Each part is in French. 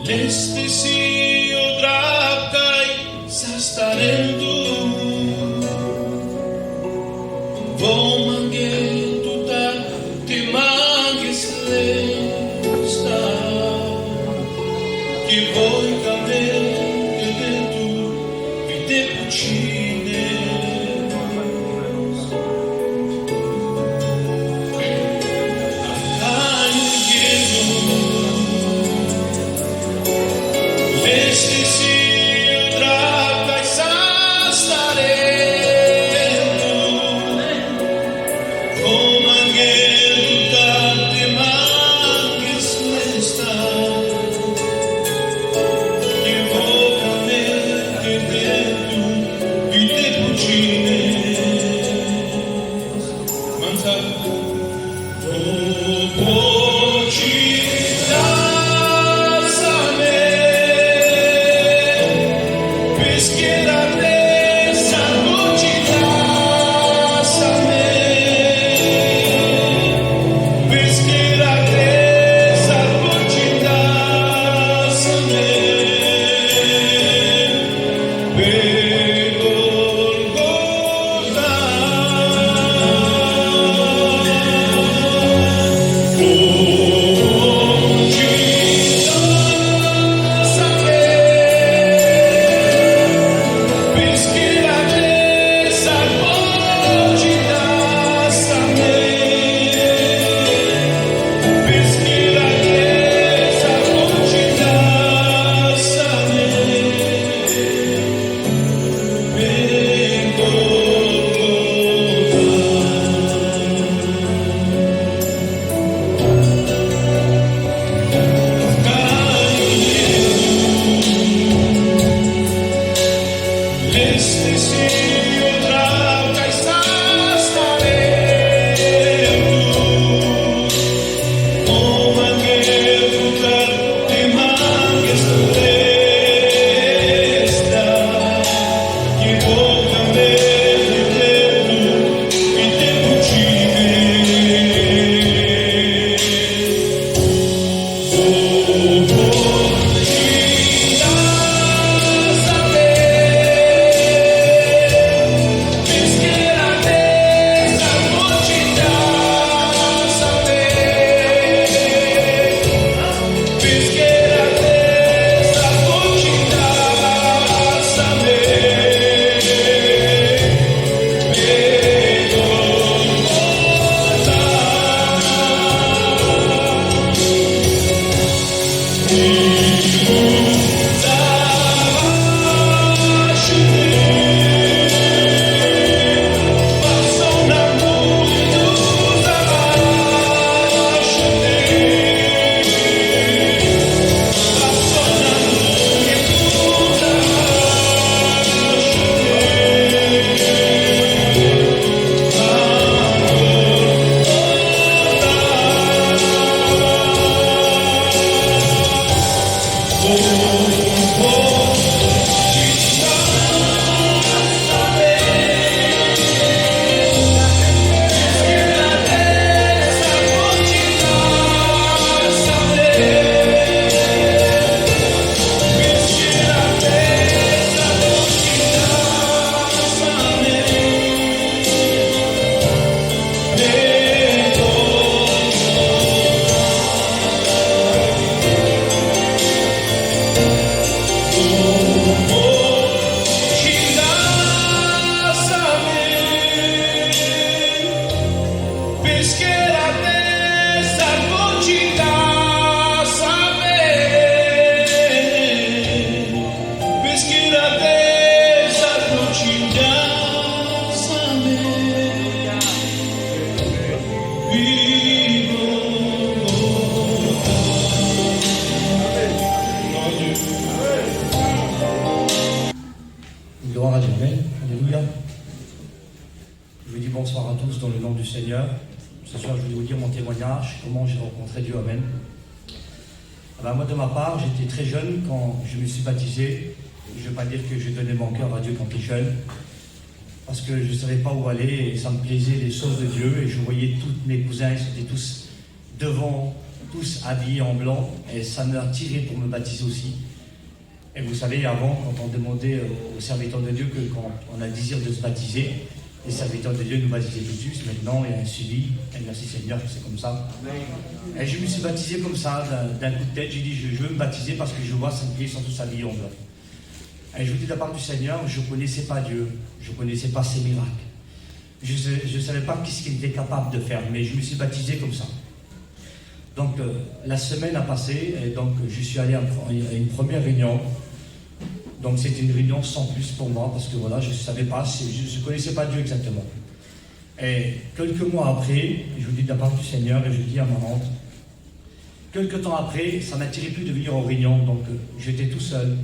Lestesi odrapkai sastarendu Vomange tuta te manges lesta Che voi camere tu vite cucine Seigneur. Ce soir, je voulais vous dire mon témoignage, comment j'ai rencontré Dieu. Amen. Alors, moi, de ma part, j'étais très jeune quand je me suis baptisé. Je ne veux pas dire que j'ai donné mon cœur à Dieu quand j'étais jeune, parce que je ne savais pas où aller et ça me plaisait les choses de Dieu. Et je voyais tous mes cousins, ils étaient tous devant tous habillés en blanc, et ça m'a attiré pour me baptiser aussi. Et vous savez, avant, quand on demandait aux serviteurs de Dieu que quand on a le désir de se baptiser, les serviteurs de Dieu nous baptisaient tout de suite. Maintenant, il y a un suivi. Et merci Seigneur que c'est comme ça. Et je me suis baptisé comme ça, d'un coup de tête. J'ai dit, je veux me baptiser parce que je vois qu'ils sont tous habillés en blanc. Et je vous dis de la part du Seigneur, je ne connaissais pas Dieu. Je ne connaissais pas ses miracles. Je ne savais pas ce qu'il était capable de faire. Mais je me suis baptisé comme ça. Donc, la semaine a passé. Et donc, je suis allé à une première réunion. Donc c'était une réunion sans plus pour moi, parce que voilà, je ne savais pas, je ne connaissais pas Dieu exactement. Et quelques mois après, je vous dis de la part du Seigneur, et je dis à ma honte, quelques temps après, ça ne m'attirait plus de venir aux réunions, donc j'étais tout seul.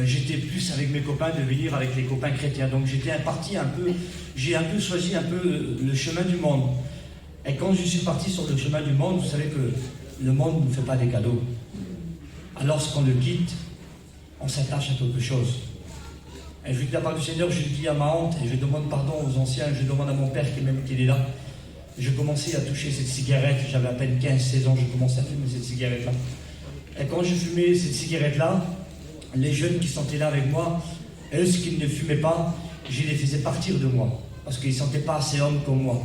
J'étais plus avec mes copains de venir avec les copains chrétiens, donc j'étais parti un peu, j'ai un peu choisi un peu le chemin du monde. Et quand je suis parti sur le chemin du monde, vous savez que le monde ne fait pas des cadeaux. Alors lorsqu'on le quitte, on s'attache à quelque chose. Et je dis de la part du Seigneur, je dis à ma honte, et je demande pardon aux anciens, je demande à mon père qui est là. Je commençais à toucher cette cigarette, j'avais à peine 15-16 ans, je commençais à fumer cette cigarette-là. Et quand je fumais cette cigarette-là, les jeunes qui sont là avec moi, eux, ceux qui ne fumaient pas, je les faisais partir de moi, parce qu'ils ne sentaient pas assez hommes comme moi.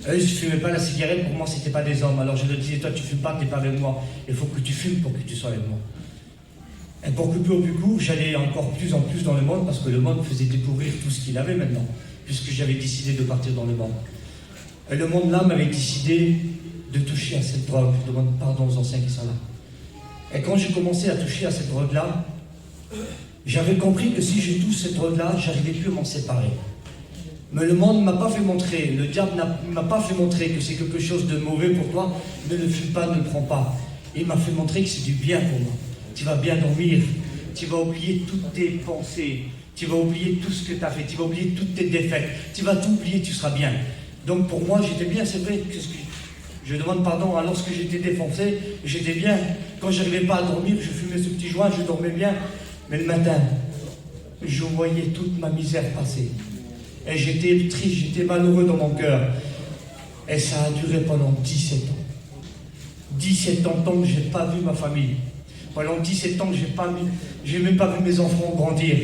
Eux, ils ne fumaient pas la cigarette, pour moi, ce n'était pas des hommes. Alors je leur disais, toi, tu ne fumes pas, tu n'es pas avec moi. Il faut que tu fumes pour que tu sois avec moi. Et pour couper au plus court, j'allais encore plus en plus dans le monde, parce que le monde faisait découvrir tout ce qu'il avait maintenant, puisque j'avais décidé de partir dans le monde. Et le monde là m'avait décidé de toucher à cette drogue. Je demande pardon aux anciens qui sont là. Et quand j'ai commencé à toucher à cette drogue-là, j'avais compris que si je touche cette drogue-là, j'arrivais plus à m'en séparer. Mais le monde ne m'a pas fait montrer, le diable ne m'a pas fait montrer que c'est quelque chose de mauvais pour toi, ne le fume pas, ne le prends pas. Il m'a fait montrer que c'est du bien pour moi. Tu vas bien dormir, tu vas oublier toutes tes pensées, tu vas oublier tout ce que tu as fait, tu vas oublier toutes tes défaites, tu vas tout oublier, tu seras bien. Donc pour moi, j'étais bien, c'est vrai, je demande pardon, lorsque j'étais défoncé, j'étais bien. Quand je n'arrivais pas à dormir, je fumais ce petit joint, je dormais bien. Mais le matin, je voyais toute ma misère passer. Et j'étais triste, j'étais malheureux dans mon cœur. Et ça a duré pendant 17 ans. 17 ans tant que je n'ai pas vu ma famille. Pendant 17 ans, je n'ai même pas vu mes enfants grandir.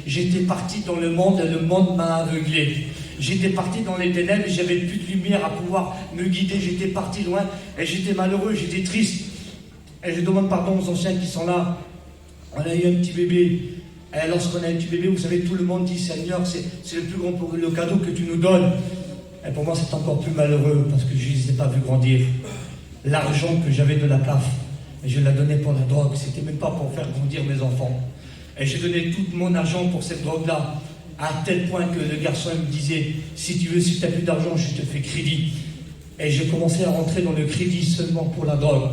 J'étais parti dans le monde et le monde m'a aveuglé. J'étais parti dans les ténèbres et j'avais plus de lumière à pouvoir me guider. J'étais parti loin et j'étais malheureux, j'étais triste. Et je demande pardon aux anciens qui sont là. On a eu un petit bébé. Et lorsqu'on a un petit bébé, vous savez, tout le monde dit Seigneur, c'est le plus grand le cadeau que tu nous donnes. Et pour moi, c'est encore plus malheureux parce que je ne les ai pas vus grandir. L'argent que j'avais de la CAF, je la donnais pour la drogue, c'était même pas pour faire grandir mes enfants. Et je donnais tout mon argent pour cette drogue-là, à tel point que le garçon me disait, si tu n'as plus d'argent, je te fais crédit. Et j'ai commencé à rentrer dans le crédit seulement pour la drogue.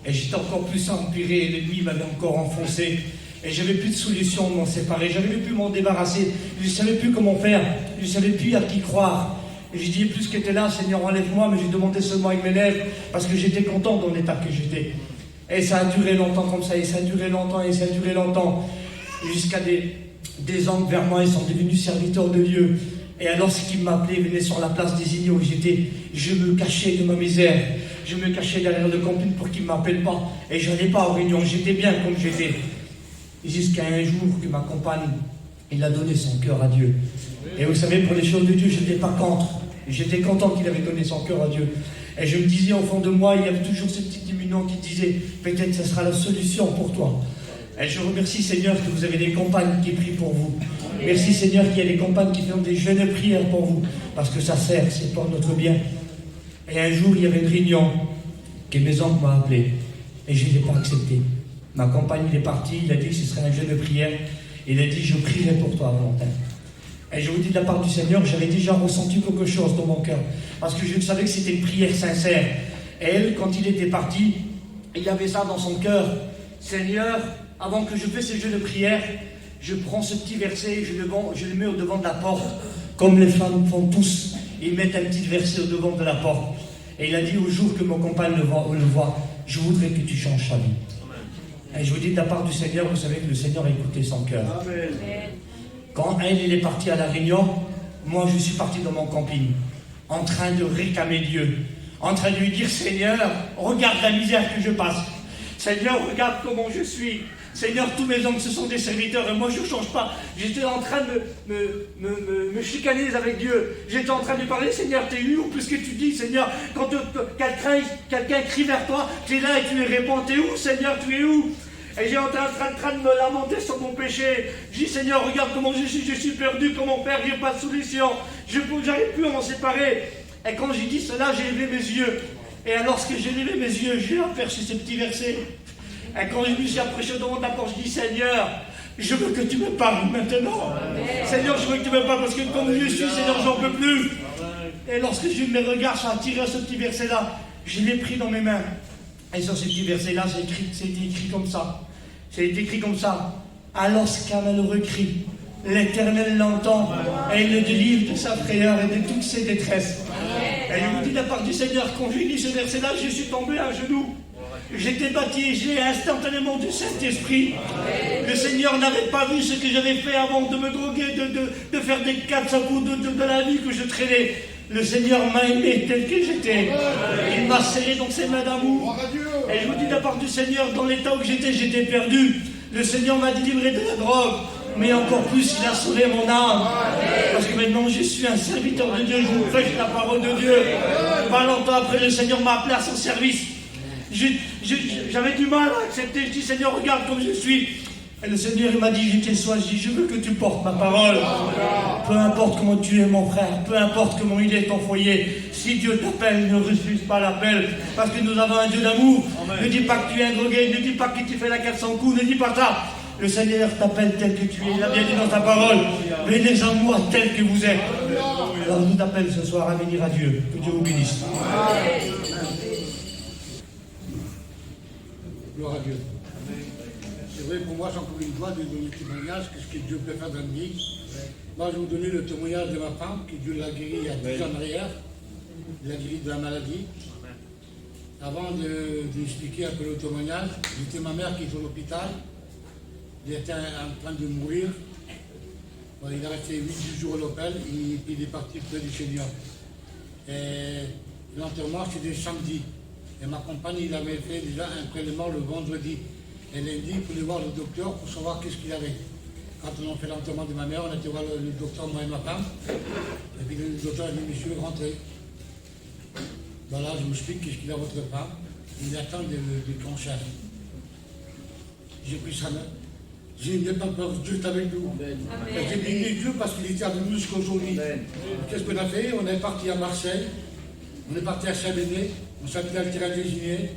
Et j'étais encore plus empiré, l'ennemi m'avait encore enfoncé. Et j'avais plus de solution de m'en séparer, j'avais plus m'en débarrasser, je ne savais plus comment faire, je ne savais plus à qui croire. Et j'ai dit, plus que tu es là, Seigneur, enlève-moi, mais j'ai demandé seulement avec mes lèvres, parce que j'étais content dans l'état que j'étais. Et ça a duré longtemps comme ça, et ça a duré longtemps, et ça a duré longtemps. Jusqu'à des hommes vers moi, ils sont devenus serviteurs de Dieu. Et alors, ce qui m'appelait venait sur la place désignée où j'étais. Je me cachais de ma misère. Je me cachais derrière le camping pour qu'ils ne m'appellent pas. Et je n'allais pas aux réunions, j'étais bien comme j'étais. Jusqu'à un jour que ma compagne, il a donné son cœur à Dieu. Et vous savez, pour les choses de Dieu, je n'étais pas contre. J'étais content qu'il avait donné son cœur à Dieu. Et je me disais au fond de moi, il y avait toujours ce petit diminuant qui disait, peut-être que ce sera la solution pour toi. Et je remercie Seigneur que vous avez des compagnes qui prient pour vous. Merci Seigneur qu'il y a des compagnes qui font des jeûnes prières pour vous. Parce que ça sert, c'est pour notre bien. Et un jour, il y avait une réunion que mes oncles m'ont appelé. Et je ne l'ai pas accepté. Ma compagne, il est parti, il a dit que ce serait un jeûne de prière. Il a dit, je prierai pour toi, Valentin. Et je vous dis de la part du Seigneur, j'avais déjà ressenti quelque chose dans mon cœur. Parce que je savais que c'était une prière sincère. Et elle, quand il était parti, il y avait ça dans son cœur. Seigneur, avant que je fasse ce jeu de prière, je prends ce petit verset, je le mets au devant de la porte, comme les femmes font tous. Ils mettent un petit verset au devant de la porte. Et il a dit au jour que mon compagne le voit, je voudrais que tu changes sa vie. Et je vous dis de la part du Seigneur, vous savez que le Seigneur a écouté son cœur. Amen. Quand elle est partie à la réunion, moi je suis parti dans mon camping, en train de réclamer Dieu, en train de lui dire, Seigneur, regarde la misère que je passe. Seigneur, regarde comment je suis. Seigneur, tous mes oncles, ce sont des serviteurs et moi je ne change pas. J'étais en train de me chicaner avec Dieu. J'étais en train de lui parler, Seigneur, t'es où? Puisque tu dis, Seigneur, quand quelqu'un crie vers toi, tu es là et tu lui réponds, t'es où, Seigneur, tu es où? Et j'ai en train de me lamenter sur mon péché. Je dis, Seigneur, regarde comment je suis perdu, comment faire, j'ai pas de solution. J'arrive plus à m'en séparer. Et quand j'ai dit cela, j'ai levé mes yeux. Et lorsque j'ai levé mes yeux, j'ai aperçu ces petits versets. Et quand je me suis approché devant ta porte, je dis, Seigneur, je veux que tu me parles maintenant. Seigneur, je veux que tu me parles parce que comme je suis, Seigneur, j'en peux plus. Et lorsque j'ai eu mes regards, j'ai attiré ce petit verset-là. Je l'ai pris dans mes mains. Et sur ce petit verset-là, c'est écrit comme ça. C'est écrit comme ça. Alors qu'un malheureux crie, l'Éternel l'entend et il le délivre de sa frayeur et de toutes ses détresses. Et je vous dis de la part du Seigneur, quand j'ai lu ce verset-là, je suis tombé à genoux. J'étais baptisé instantanément du Saint-Esprit. Le Seigneur n'avait pas vu ce que j'avais fait avant de me droguer, de faire des 400 coups de la vie que je traînais. Le Seigneur m'a aimé tel que j'étais. Il m'a serré dans ses mains d'amour. Et je vous dis de la part du Seigneur, dans l'état où j'étais perdu. Le Seigneur m'a délivré de la drogue. Mais encore plus, il a sauvé mon âme. Parce que maintenant, je suis un serviteur de Dieu. Je vous prêche la parole de Dieu. Pas longtemps après, le Seigneur m'a appelé à son service. J'avais du mal à accepter. Je dis, Seigneur, regarde comme je suis. Et le Seigneur il m'a dit, je t'ai choisi, je veux que tu portes ma parole. Peu importe comment tu es mon frère, peu importe comment il est ton foyer, si Dieu t'appelle, ne refuse pas l'appel, parce que nous avons un Dieu d'amour. Ne dis pas que tu es un drogué, ne dis pas que tu fais la 400 coups, ne dis pas ça. Le Seigneur t'appelle tel que tu es, il a bien dit dans ta parole, venez à moi tel que vous êtes. Alors je vous appelle ce soir à venir à Dieu, que Dieu vous bénisse. Gloire à Dieu. C'est vrai, pour moi, c'est encore une joie de donner le témoignage, qu'est-ce que Dieu peut faire dans la vie. Moi, je vais vous donner le témoignage de ma femme, que Dieu l'a guérie il y a 10 ans en arrière. Il l'a guérie de la maladie. Avant d'expliquer un peu le témoignage, c'était ma mère qui était à l'hôpital. Il était en train de mourir. Bon, il a resté 8 jours à l'hôpital, et puis il est parti près du Seigneur. Et l'enterrement, c'était samedi. Et ma compagne, il avait fait déjà un prélèvement le vendredi. Et lundi, il voulait voir le docteur pour savoir qu'est-ce qu'il avait. Quand on a fait l'enterrement de ma mère, on a été voir le docteur, moi et ma femme. Et puis le docteur a dit, monsieur, rentrez. Voilà, je vous explique qu'est-ce qu'il a votre femme. Il attend des cancer. J'ai pris sa main. J'ai dit, n'ayez pas peur, Dieu est avec nous. J'ai béni Dieu parce qu'il était avec nous jusqu'aujourd'hui. Qu'est-ce qu'on a fait? On est parti à Marseille, on est parti à Saint-Béné, on s'est appelé à le terrain désigné.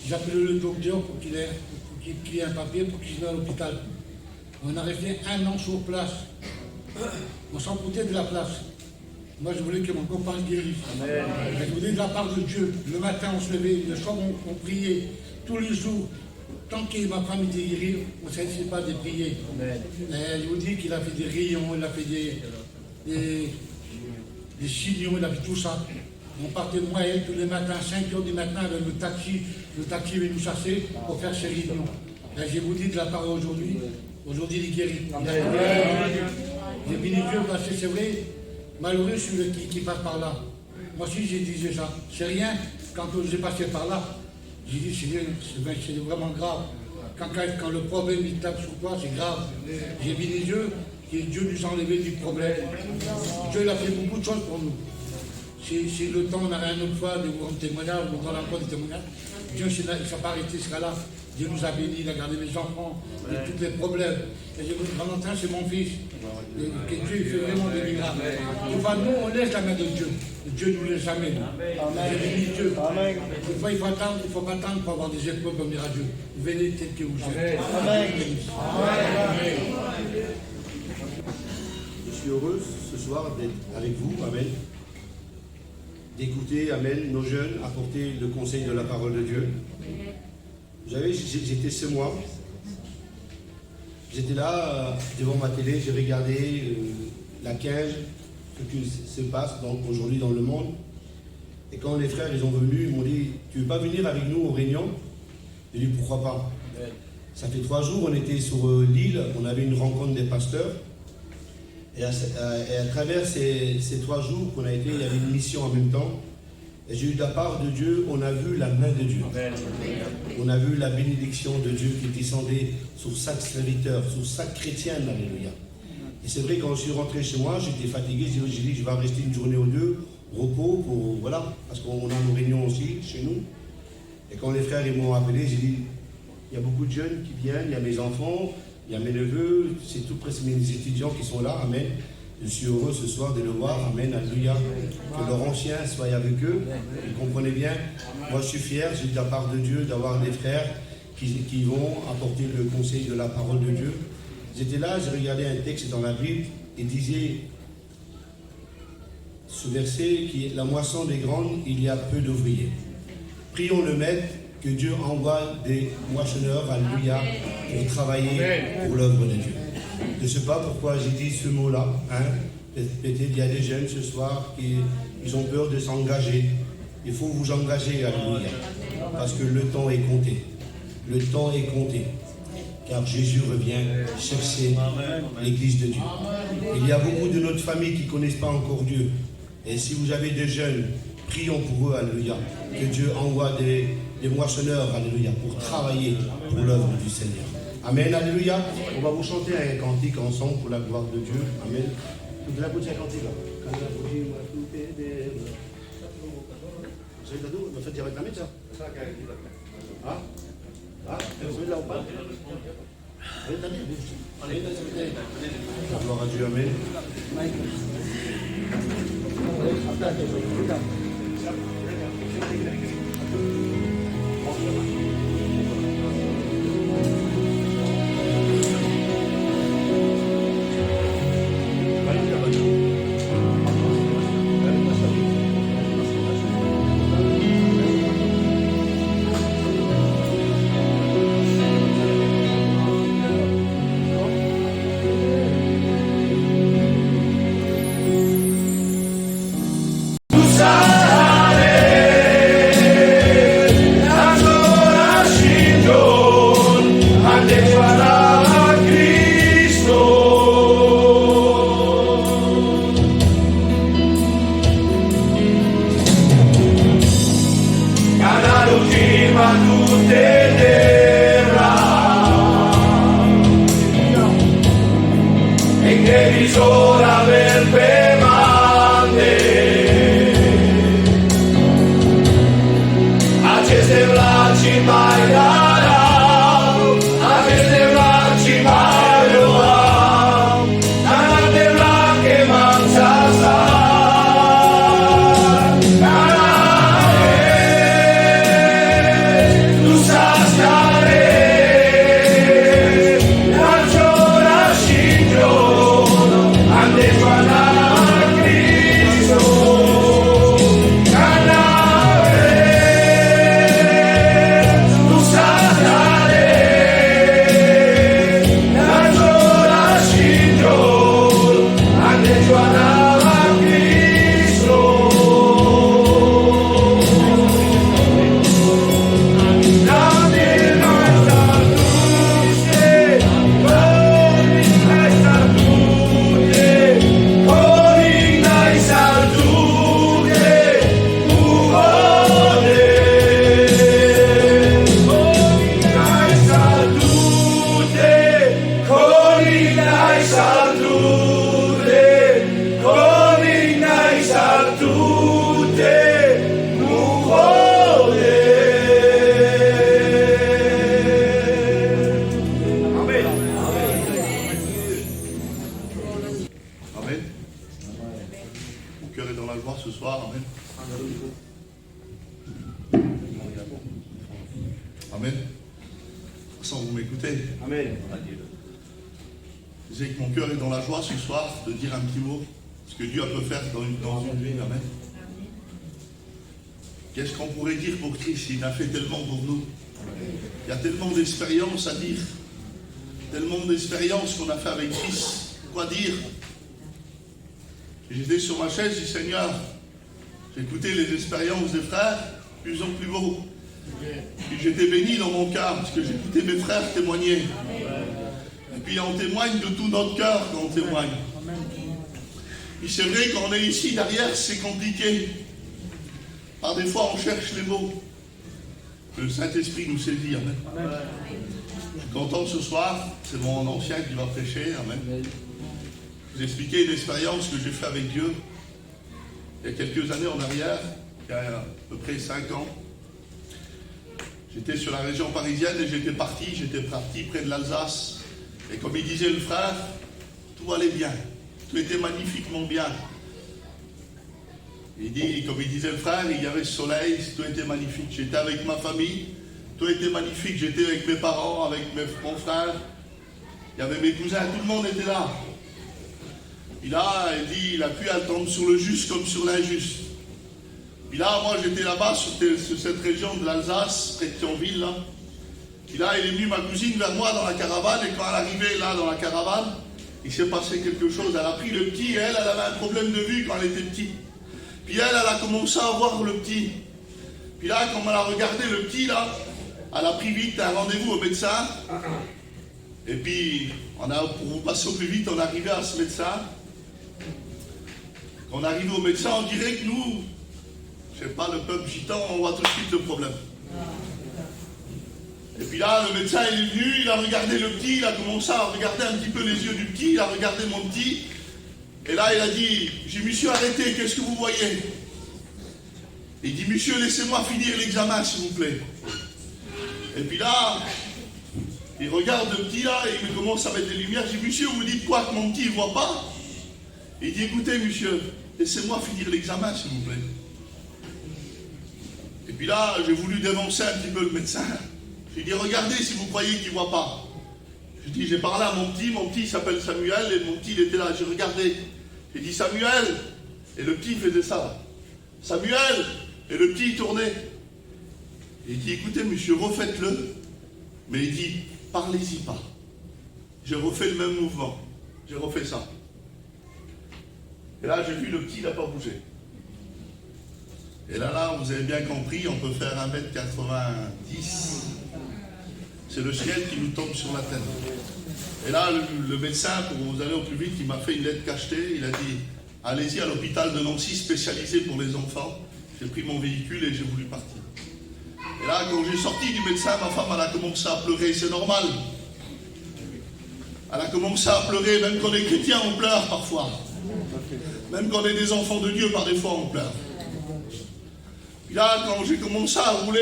J'ai appelé le docteur pour qu'il ait un papier pour qu'il vienne à l'hôpital. On a resté 1 an sur place. On s'en foutait de la place. Moi, je voulais que mon copain guérisse. Je voulais de la part de Dieu. Le matin, on se levait, le soir, on priait. Tous les jours, tant que ma femme était guérie, on ne cessait pas de prier. Je vous dis qu'il a fait des rayons, il a fait des signaux, il a fait tout ça. On partait moi et elle tous les matins, 5 heures du matin, avec le taxi venait nous chasser pour faire ses réunions. Je vous dis de la part aujourd'hui, il est guéri. J'ai béni Dieu parce que c'est vrai, malheureux celui qui passe par là. Moi aussi j'ai dit ça, c'est rien, quand j'ai passé par là, j'ai dit c'est vraiment grave. Quand le problème il tape sur toi, c'est grave. J'ai béni Dieu, que Dieu nous a enlevé du problème. Dieu il a fait beaucoup de choses pour nous. Si le temps, on a une autre fois de vous rendre témoignage, on donne encore des témoignages. Dieu ne s'est pas arrêté ce cas-là. Dieu nous a bénis, il a gardé mes enfants, de tous les problèmes. Et je vous dis, Valentin, c'est mon fils. Que Dieu fait vraiment des miracles. Enfin, nous, on laisse la main de Dieu. Dieu nous laisse jamais. J'ai béni Dieu. Des fois, il faut pas attendre pour avoir des épreuves pour venir à Dieu. Venez tel que vous êtes. Je suis heureux ce soir d'être avec vous. Amen. D'écouter, amen, nos jeunes apporter le conseil de la parole de Dieu. J'étais ce mois, j'étais là devant ma télé, j'ai regardé la 15, ce qui se passe aujourd'hui dans le monde. Et quand les frères ils ont venu, ils m'ont dit, tu veux pas venir avec nous aux réunions? J'ai dit, pourquoi pas? Ça fait 3 jours, on était sur l'île, on avait une rencontre des pasteurs. Et à travers ces 3 jours qu'on a été, il y avait une mission en même temps. Et j'ai eu de la part de Dieu, on a vu la main de Dieu. On a vu la bénédiction de Dieu qui descendait sur chaque serviteur, sur chaque chrétien, alléluia. Et c'est vrai, quand je suis rentré chez moi, j'étais fatigué, j'ai dit, je vais rester une journée ou deux, repos, voilà, parce qu'on a nos réunions aussi chez nous. Et quand les frères ils m'ont appelé, j'ai dit, il y a beaucoup de jeunes qui viennent, il y a mes enfants, il y a mes neveux, c'est tout presque mes étudiants qui sont là, amen. Je suis heureux ce soir de le voir, amen, alléluia. Que leur ancien soit avec eux, vous comprenez bien. Moi je suis fier, j'ai de la part de Dieu d'avoir des frères qui vont apporter le conseil de la parole de Dieu. J'étais là, j'ai regardé un texte dans la Bible, il disait, ce verset qui est la moisson des grandes, il y a peu d'ouvriers. Prions le Maître que Dieu envoie des moissonneurs, alléluia, pour travailler pour l'œuvre de Dieu. Je ne sais pas pourquoi j'ai dit ce mot-là. Hein. Peut-être il y a des jeunes ce soir qui ils ont peur de s'engager. Il faut vous engager, alléluia, parce que le temps est compté. Le temps est compté. Car Jésus revient chercher l'Église de Dieu. Il y a beaucoup de notre famille qui ne connaissent pas encore Dieu. Et si vous avez des jeunes, prions pour eux, alléluia. Que Dieu envoie des moissonneurs, alléluia, pour travailler pour l'œuvre du Seigneur. Amen, alléluia. On va vous chanter un cantique ensemble pour la gloire de Dieu. Amen. Toute la bouche à cantique là. Vous savez d'ado, me faites dire avec la médecin. Ah, vous savez là ou pas? Gloire à Dieu, amen. Amen. Sans vous m'écouter. Amen. Je sais que mon cœur est dans la joie ce soir de dire un petit mot, ce que Dieu peut faire dans une vie. Amen. Qu'est-ce qu'on pourrait dire pour Christ? Il a fait tellement pour nous. Il y a tellement d'expériences à dire. Tellement d'expériences qu'on a fait avec Christ. Quoi dire? J'étais sur ma chaise, j'ai dit Seigneur, j'écoutais les expériences des frères, plus en plus beau. Et j'étais béni dans mon cœur, parce que j'écoutais mes frères témoigner. Et puis on témoigne de tout notre cœur quand on témoigne. Et c'est vrai qu'on est ici derrière, c'est compliqué. Par des fois, on cherche les mots. Que le Saint-Esprit nous saisit. Amen. Je suis content ce soir. C'est mon ancien qui va prêcher. Amen. Vous expliquer une expérience que j'ai faite avec Dieu il y a quelques années en arrière, il y a à peu près 5 ans. J'étais sur la région parisienne et j'étais parti près de l'Alsace. Et comme il disait le frère, tout allait bien. Tout était magnifiquement bien. Comme il disait le frère, il y avait le soleil, tout était magnifique. J'étais avec ma famille, tout était magnifique. J'étais avec mes parents, avec mon frère. Il y avait mes cousins, tout le monde était là. Puis là, il dit, la pluie elle tombe sur le juste comme sur l'injuste. Puis là, moi j'étais là-bas sur cette région de l'Alsace, près de Thionville, là. Puis là, il est venu ma cousine vers moi dans la caravane, et quand elle arrivait là dans la caravane, il s'est passé quelque chose. Elle a pris le petit, et elle avait un problème de vue quand elle était petite. Puis elle a commencé à voir le petit. Puis là, quand elle a regardé le petit, là, elle a pris vite un rendez-vous au médecin. Et puis, pour vous passer au plus vite, on est arrivé à ce médecin. Quand on arrive au médecin, on dirait que nous, je sais pas, le peuple gitan, on voit tout de suite le problème. Et puis là, le médecin il est venu, il a regardé le petit, il a commencé à regarder un petit peu les yeux du petit, il a regardé mon petit, et là il a dit, j'ai monsieur arrêté, qu'est-ce que vous voyez? Il dit, monsieur, laissez-moi finir l'examen, s'il vous plaît. Et puis là, il regarde le petit là, et il commence à mettre des lumières, je dis, monsieur, vous dites quoi, que mon petit ne voit pas? Il dit, écoutez, monsieur, laissez-moi finir l'examen, s'il vous plaît. Et puis là, j'ai voulu dénoncer un petit peu le médecin. J'ai dit, regardez si vous croyez qu'il ne voit pas. Je dis, j'ai parlé à mon petit s'appelle Samuel, et mon petit, il était là, j'ai regardé. J'ai dit, Samuel, et le petit faisait ça. Samuel, et le petit, il tournait. Et il dit, écoutez, monsieur, refaites-le. Mais il dit, parlez-y pas. J'ai refait le même mouvement. J'ai refait ça. Et là, j'ai vu le petit, il n'a pas bougé. Et là, vous avez bien compris, on peut faire 1m90. C'est le ciel qui nous tombe sur la tête. Et là, le médecin, pour vous aller au plus vite, il m'a fait une lettre cachetée. Il a dit, allez-y à l'hôpital de Nancy, spécialisé pour les enfants. J'ai pris mon véhicule et j'ai voulu partir. Et là, quand j'ai sorti du médecin, ma femme, elle a commencé à pleurer. C'est normal. Elle a commencé à pleurer, même quand on est chrétien, on pleure parfois. Même quand on est des enfants de Dieu, par des fois, on pleure. Puis là, quand j'ai commencé à rouler,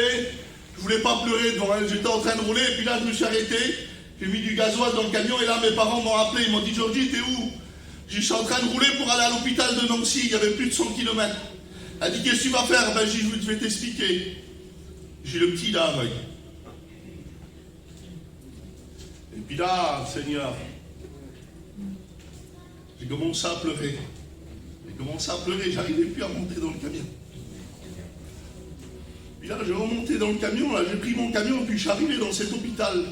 je ne voulais pas pleurer devant elle. J'étais en train de rouler, et puis là, je me suis arrêté. J'ai mis du gasoil dans le camion, et là, mes parents m'ont appelé. Ils m'ont dit, Georgie, t'es où? Je suis en train de rouler pour aller à l'hôpital de Nancy. Il y avait plus de 100 km. Elle a dit, qu'est-ce que tu vas faire? Ben, j'ai dit, je vais t'expliquer. J'ai le petit là, aveugle. Et puis là, Seigneur, j'ai commencé à pleurer. J'arrivais plus à monter dans le camion. Puis là, j'ai remonté dans le camion, là, j'ai pris mon camion, puis je suis arrivé dans cet hôpital.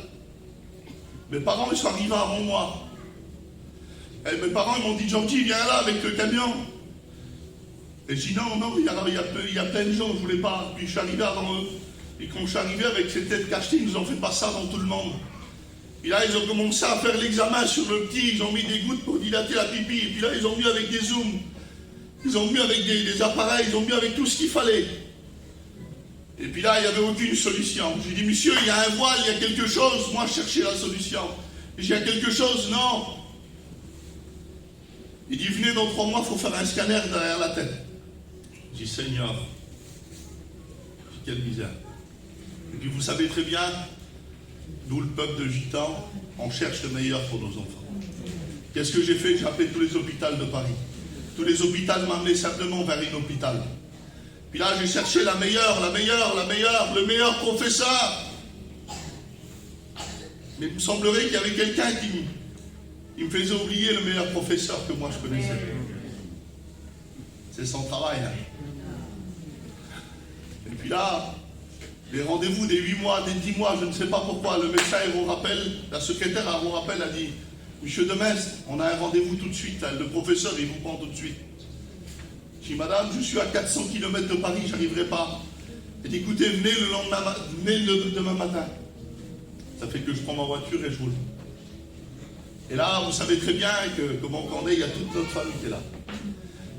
Mes parents, ils sont arrivés avant moi. Et mes parents, ils m'ont dit, Georgie, viens là avec le camion. Et j'ai dit, non, il y a plein de gens, je ne voulais pas. Puis je suis arrivé avant eux. Et quand je suis arrivé avec ces têtes cachetées, ils nous ont fait passer ça dans tout le monde. Et là, ils ont commencé à faire l'examen sur le petit, ils ont mis des gouttes pour dilater la pipi. Et puis là, ils ont mis avec des zooms. Ils ont mis avec des appareils, ils ont mis avec tout ce qu'il fallait. Et puis là, il n'y avait aucune solution. J'ai dit, monsieur, il y a un voile, il y a quelque chose. Moi, je cherchais la solution. Il y a quelque chose, non. Il dit, venez dans 3 mois, il faut faire un scanner derrière la tête. Je dis, Seigneur, quelle misère. Et puis vous savez très bien, nous, le peuple de Gitans, on cherche le meilleur pour nos enfants. Qu'est-ce que j'ai fait? J'ai appelé tous les hôpitaux de Paris. Tous les hôpitaux m'amenaient simplement vers un hôpital. Puis là, j'ai cherché le meilleur professeur. Mais il me semblerait qu'il y avait quelqu'un qui me faisait oublier le meilleur professeur que moi je connaissais. C'est son travail. Hein. Et puis là, les rendez-vous des 8 mois, des 10 mois, je ne sais pas pourquoi, le médecin, il vous rappelle, la secrétaire, elle vous rappelle, a dit, Monsieur Demestre, on a un rendez-vous tout de suite, là, le professeur, il vous prend tout de suite. Je dis, madame, je suis à 400 km de Paris, je n'arriverai pas. Elle dit, écoutez, venez le demain matin. Ça fait que je prends ma voiture et je roule. Et là, vous savez très bien que, comment on est, il y a toute notre famille qui est là.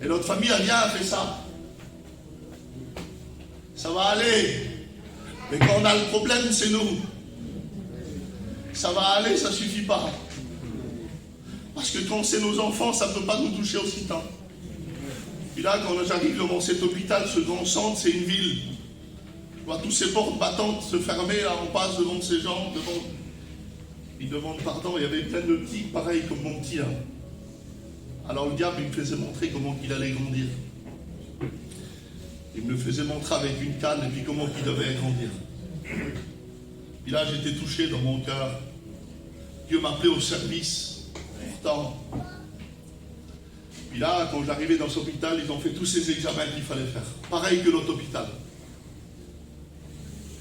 Et notre famille a bien fait ça. ça va aller. Mais quand on a le problème, c'est nous. Ça va aller, ça suffit pas. Parce que quand c'est nos enfants, ça ne peut pas nous toucher aussitôt. Puis là, quand j'arrive devant cet hôpital, ce grand centre, c'est une ville. Je vois tous ces portes battantes se fermer, là, on passe devant ces gens, ils demandent pardon, il y avait plein de petits, pareil comme mon petit, là. Alors le diable, il me faisait montrer comment il allait grandir. Il me le faisait montrer avec une canne, et puis comment il devait grandir. Puis là, j'étais touché dans mon cœur. Dieu m'appelait au service. Pourtant. Puis là, quand j'arrivais dans cet hôpital, ils ont fait tous ces examens qu'il fallait faire. Pareil que l'autre hôpital.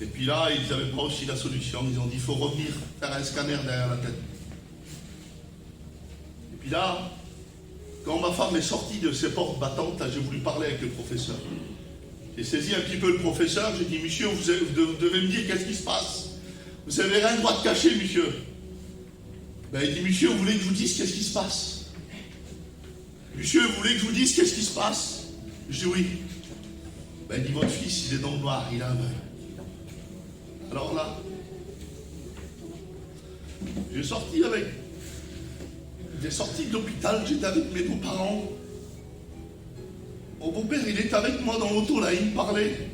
Et puis là, ils n'avaient pas aussi la solution. Ils ont dit, il faut revenir faire un scanner derrière la tête. Et puis là, quand ma femme est sortie de ses portes battantes, là, j'ai voulu parler avec le professeur. J'ai saisi un petit peu le professeur, j'ai dit, monsieur, vous devez me dire qu'est-ce qui se passe. Vous n'avez rien le droit de cacher, monsieur. Ben, il dit, monsieur, vous voulez que je vous dise qu'est-ce qui se passe? Monsieur, vous voulez que je vous dise qu'est-ce qui se passe? Je dis oui. Ben, il dit, votre fils, il est dans le noir, il a un œil. Alors là, j'ai sorti de l'hôpital, j'étais avec mes beaux-parents. Mon beau-père, il était avec moi dans l'auto, là, il me parlait.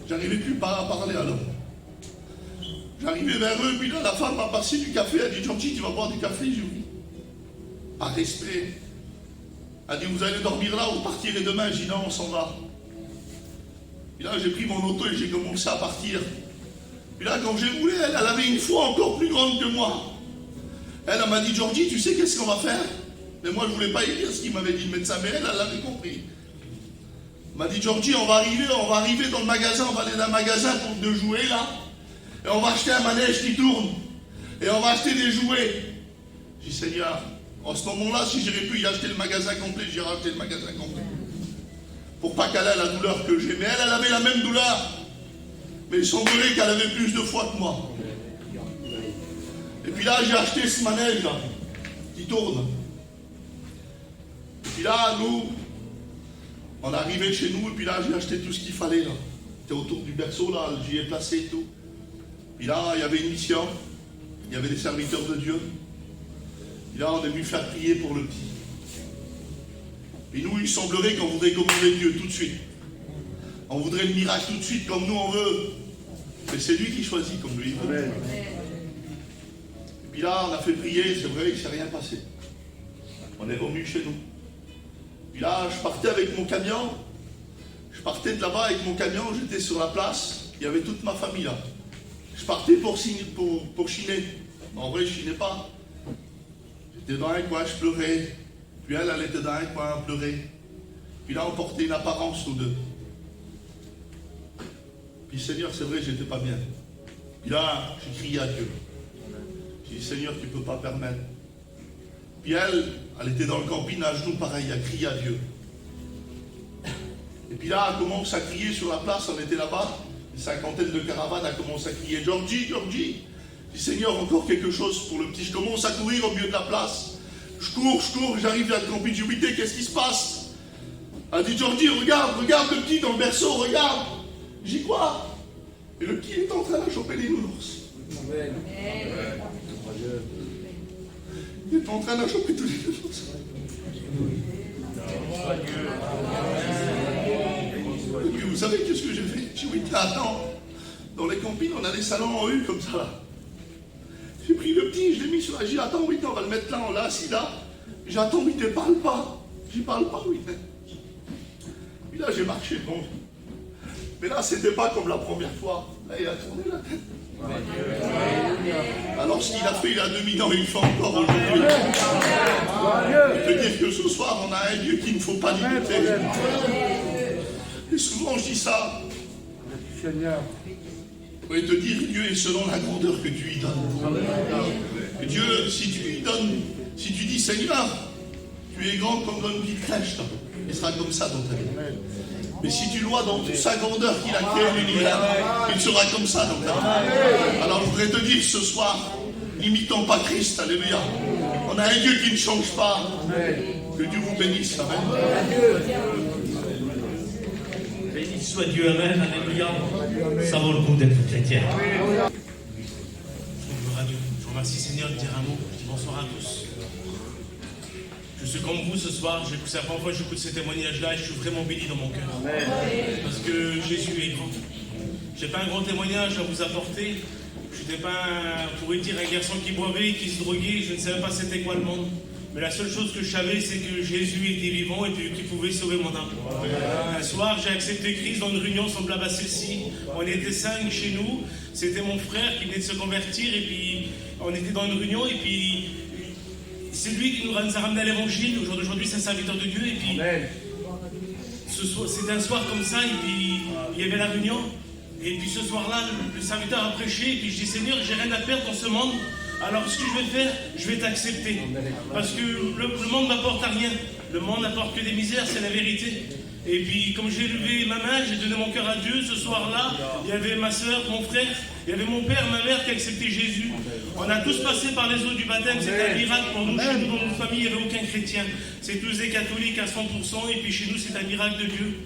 J'arrivais plus pas à parler alors. J'arrivais vers eux, puis là, la femme m'a passé du café, elle a dit, Gentil, tu vas boire du café? J'ai dit oui. Par respect. Elle a dit, vous allez dormir là, vous partirez demain? J'ai dit non, on s'en va. Puis là, j'ai pris mon auto et j'ai commencé à partir. Puis là, quand j'ai roulé, elle avait une foi encore plus grande que moi. Elle m'a dit, Georgie, tu sais qu'est-ce qu'on va faire? Mais moi, je ne voulais pas y dire ce qu'il m'avait dit le médecin, mais elle l'avait compris. Elle m'a dit, Georgie, on va arriver dans le magasin, on va aller dans un magasin de jouets, là, et on va acheter un manège qui tourne, et on va acheter des jouets. J'ai dit, Seigneur, en ce moment-là, si j'aurais pu y acheter le magasin complet, j'irais acheter le magasin complet. Pour pas qu'elle ait la douleur que j'ai. Mais elle avait la même douleur. Mais il semblerait qu'elle avait plus de foi que moi. Et puis là, j'ai acheté ce manège là, qui tourne. Et puis là, nous, on arrivait chez nous, et puis là, j'ai acheté tout ce qu'il fallait là. C'était autour du berceau là, j'y ai placé et tout. Puis là, il y avait une mission, il y avait des serviteurs de Dieu. Puis là, on est venu faire prier pour le petit. Et nous, il semblerait qu'on voudrait commander Dieu tout de suite. On voudrait le miracle tout de suite comme nous on veut. Mais c'est lui qui choisit comme lui. Amen. Et puis là, on a fait prier, c'est vrai qu'il ne s'est rien passé. On est revenu chez nous. Puis là, je partais avec mon camion. Je partais de là-bas avec mon camion, j'étais sur la place. Il y avait toute ma famille là. Je partais pour chiner. En vrai, je chinais pas. J'étais dans un coin, je pleurais. Puis elle était dans un coin, elle pleurait. Puis là, on portait une apparence tous deux. Puis Seigneur, c'est vrai, j'étais pas bien. Puis là, j'ai crié à Dieu. J'ai dit, Seigneur, tu ne peux pas permettre. Puis elle était dans le camping à genoux, pareil, elle a crié à Dieu. Et puis là, elle commence à crier sur la place, on était là-bas, une cinquantaine de caravanes, elle commence à crier, Georgie, Georgie. Je dis, Seigneur, encore quelque chose pour le petit. Je commence à courir au milieu de la place. Je cours, j'arrive à le camping, j'ai dit, qu'est-ce qui se passe? Elle dit, Georgie, regarde le petit dans le berceau, regarde. J'ai dit, quoi? Et le petit est en train de choper les nounours. Amen. Il est en train de choper tous les nounours. Et puis vous savez qu'est-ce que j'ai fait? J'ai dit, attends, dans les campings, on a des salons en U comme ça là. J'ai pris le petit, je l'ai mis sur la... J'ai dit, attends, oui, on va le mettre là, on l'a assis là. J'ai dit, attends, oui, ne parle pas. J'y parle pas, oui. Puis là, j'ai marché, bon. Mais là, c'était pas comme la première fois. Là, il a tourné la tête. Alors, ce qu'il a fait il y a 2000 ans, il le fait encore aujourd'hui. Je peux dire que ce soir, on a un Dieu qu'il ne faut pas limiter. Et souvent, je dis ça. Seigneur. Je vais te dire, Dieu est selon la grandeur que tu lui donnes. Et Dieu, si tu lui donnes, si tu dis, Seigneur, tu es grand comme une petite crèche, il sera comme ça dans ta vie. Mais si tu lois dans toute sa grandeur qu'il a créé l'univers, il sera comme ça dans ta vie. Alors je voudrais te dire ce soir, n'imitons pas Christ, alléluia. On a un Dieu qui ne change pas. Que Dieu vous bénisse, amen. soit Dieu, amen, alléluia. Ça vaut le coup d'être chrétien. Gloire à Dieu. Je vous remercie Seigneur de dire un mot. Je dis bonsoir à tous. Je suis comme vous ce soir, c'est la première fois que j'écoute ces témoignages-là et je suis vraiment béni dans mon cœur. Parce que Jésus est grand. Je n'ai pas un grand témoignage à vous apporter. Je n'étais pas, on pourrait dire, un garçon qui boivait, qui se droguait. Je ne savais pas c'était quoi le monde. Mais la seule chose que je savais, c'est que Jésus était vivant et puis qu'il pouvait sauver mon âme. Un soir, j'ai accepté Christ dans une réunion semblable à celle-ci. On était 5 chez nous. C'était mon frère qui venait de se convertir et puis on était dans une réunion et puis c'est lui qui nous a ramené à l'évangile. Aujourd'hui, c'est un serviteur de Dieu et puis c'était un soir comme ça et puis il y avait la réunion. Et puis ce soir-là, le serviteur a prêché et puis je dis Seigneur, j'ai rien à perdre dans ce monde. Alors ce que je vais faire, je vais t'accepter. Parce que le monde n'apporte à rien. Le monde n'apporte que des misères, c'est la vérité. Et puis comme j'ai levé ma main, j'ai donné mon cœur à Dieu, ce soir-là, il y avait ma soeur, mon frère, il y avait mon père, ma mère qui a accepté Jésus. On a tous passé par les eaux du baptême, c'était un miracle pour nous. Chez nous, dans notre famille, il n'y avait aucun chrétien. C'est tous des catholiques à 100%, et puis chez nous, c'est un miracle de Dieu.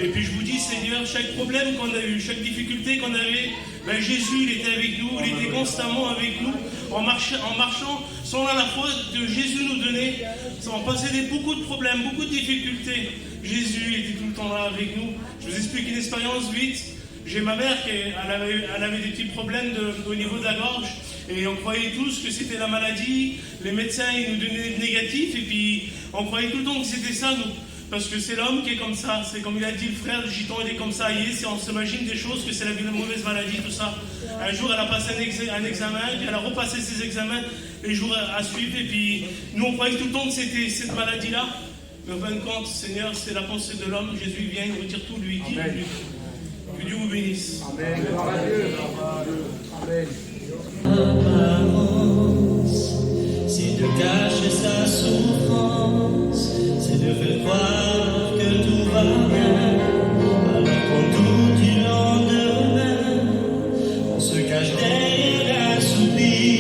Et puis je vous dis, Seigneur, chaque problème qu'on a eu, chaque difficulté qu'on avait, ben Jésus, il était avec nous, il était constamment avec nous, en marchant, sans la foi que Jésus nous donnait. On passait beaucoup de problèmes, beaucoup de difficultés. Jésus était tout le temps là avec nous. Je vous explique une expérience vite. J'ai ma mère qui elle avait des petits problèmes au niveau de la gorge et on croyait tous que c'était la maladie. Les médecins ils nous donnaient des négatifs et puis on croyait tout le temps que c'était ça nous. Parce que c'est l'homme qui est comme ça, c'est comme il a dit le frère, le gitan il est comme ça, on s'imagine des choses, que c'est la mauvaise maladie, tout ça. Un jour elle a passé un examen, puis elle a repassé ses examens les jours à suivre, et puis nous on croyait tout le temps que c'était cette maladie-là. Mais en fin de compte, Seigneur, c'est la pensée de l'homme, Jésus vient, il retire tout, lui dit, que Dieu vous bénisse. Amen. C'est de cacher sa souffrance, c'est de faire croire que tout va bien, alors qu'en tout du lendemain, on se cache derrière un soupir,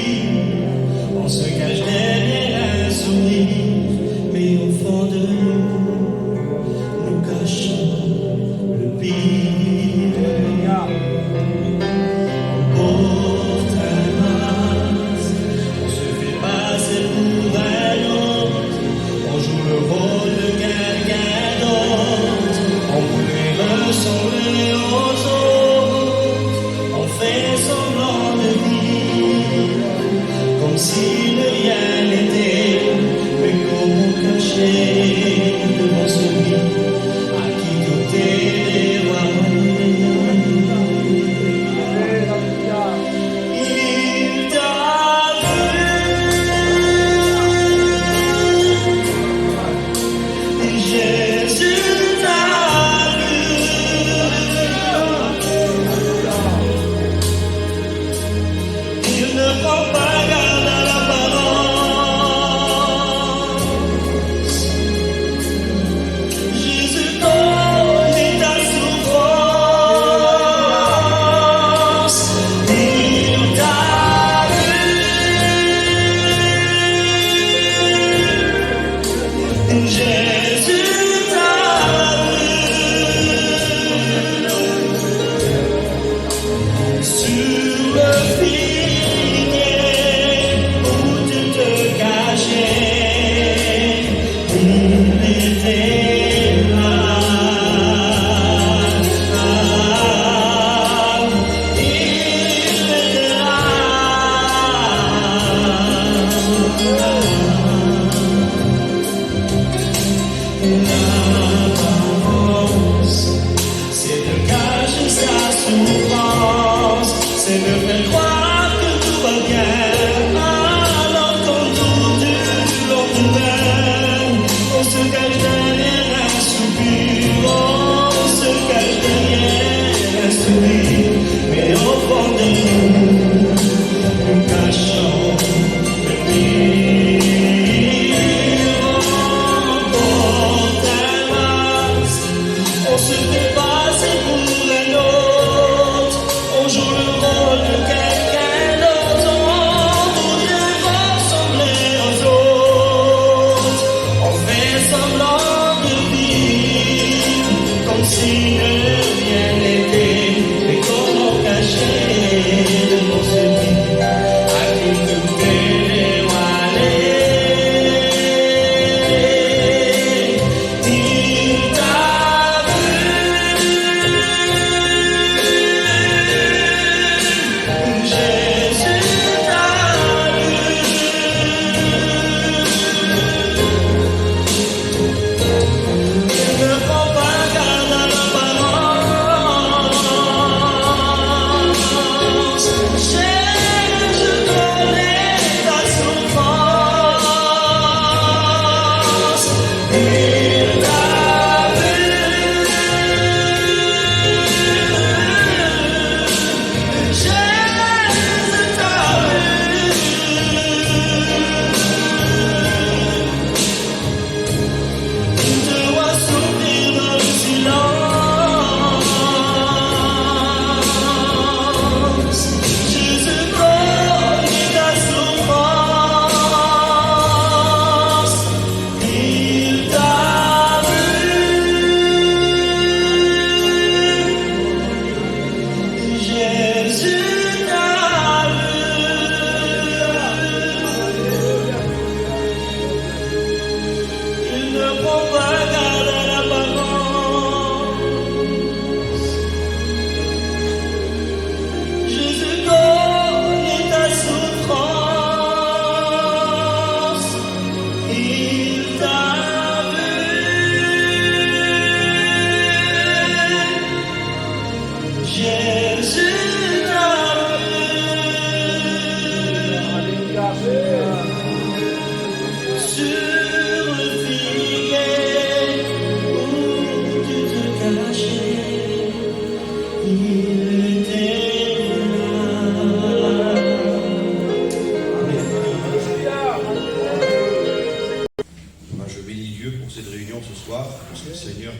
on se cache derrière un sourire, mais au fond de nous cachons le pire. Sur le fil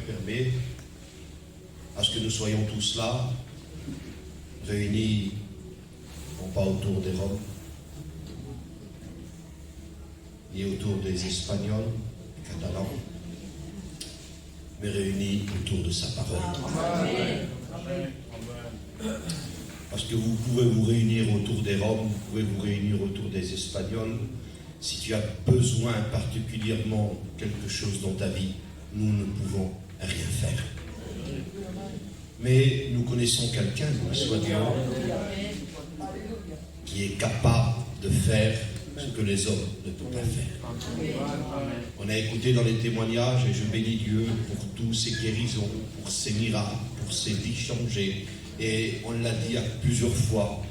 permet à ce que nous soyons tous là, réunis, non pas autour des Roms, ni autour des Espagnols, Catalans, mais réunis autour de sa parole. Amen. Parce que vous pouvez vous réunir autour des Roms, vous pouvez vous réunir autour des Espagnols. Si tu as besoin particulièrement de quelque chose dans ta vie, nous ne pouvons rien faire. Mais nous connaissons quelqu'un, nous le soignons, qui est capable de faire ce que les hommes ne peuvent pas faire. On a écouté dans les témoignages, et je bénis Dieu pour tous ces guérisons, pour ces miracles, pour ces vies changées. Et on l'a dit à plusieurs fois,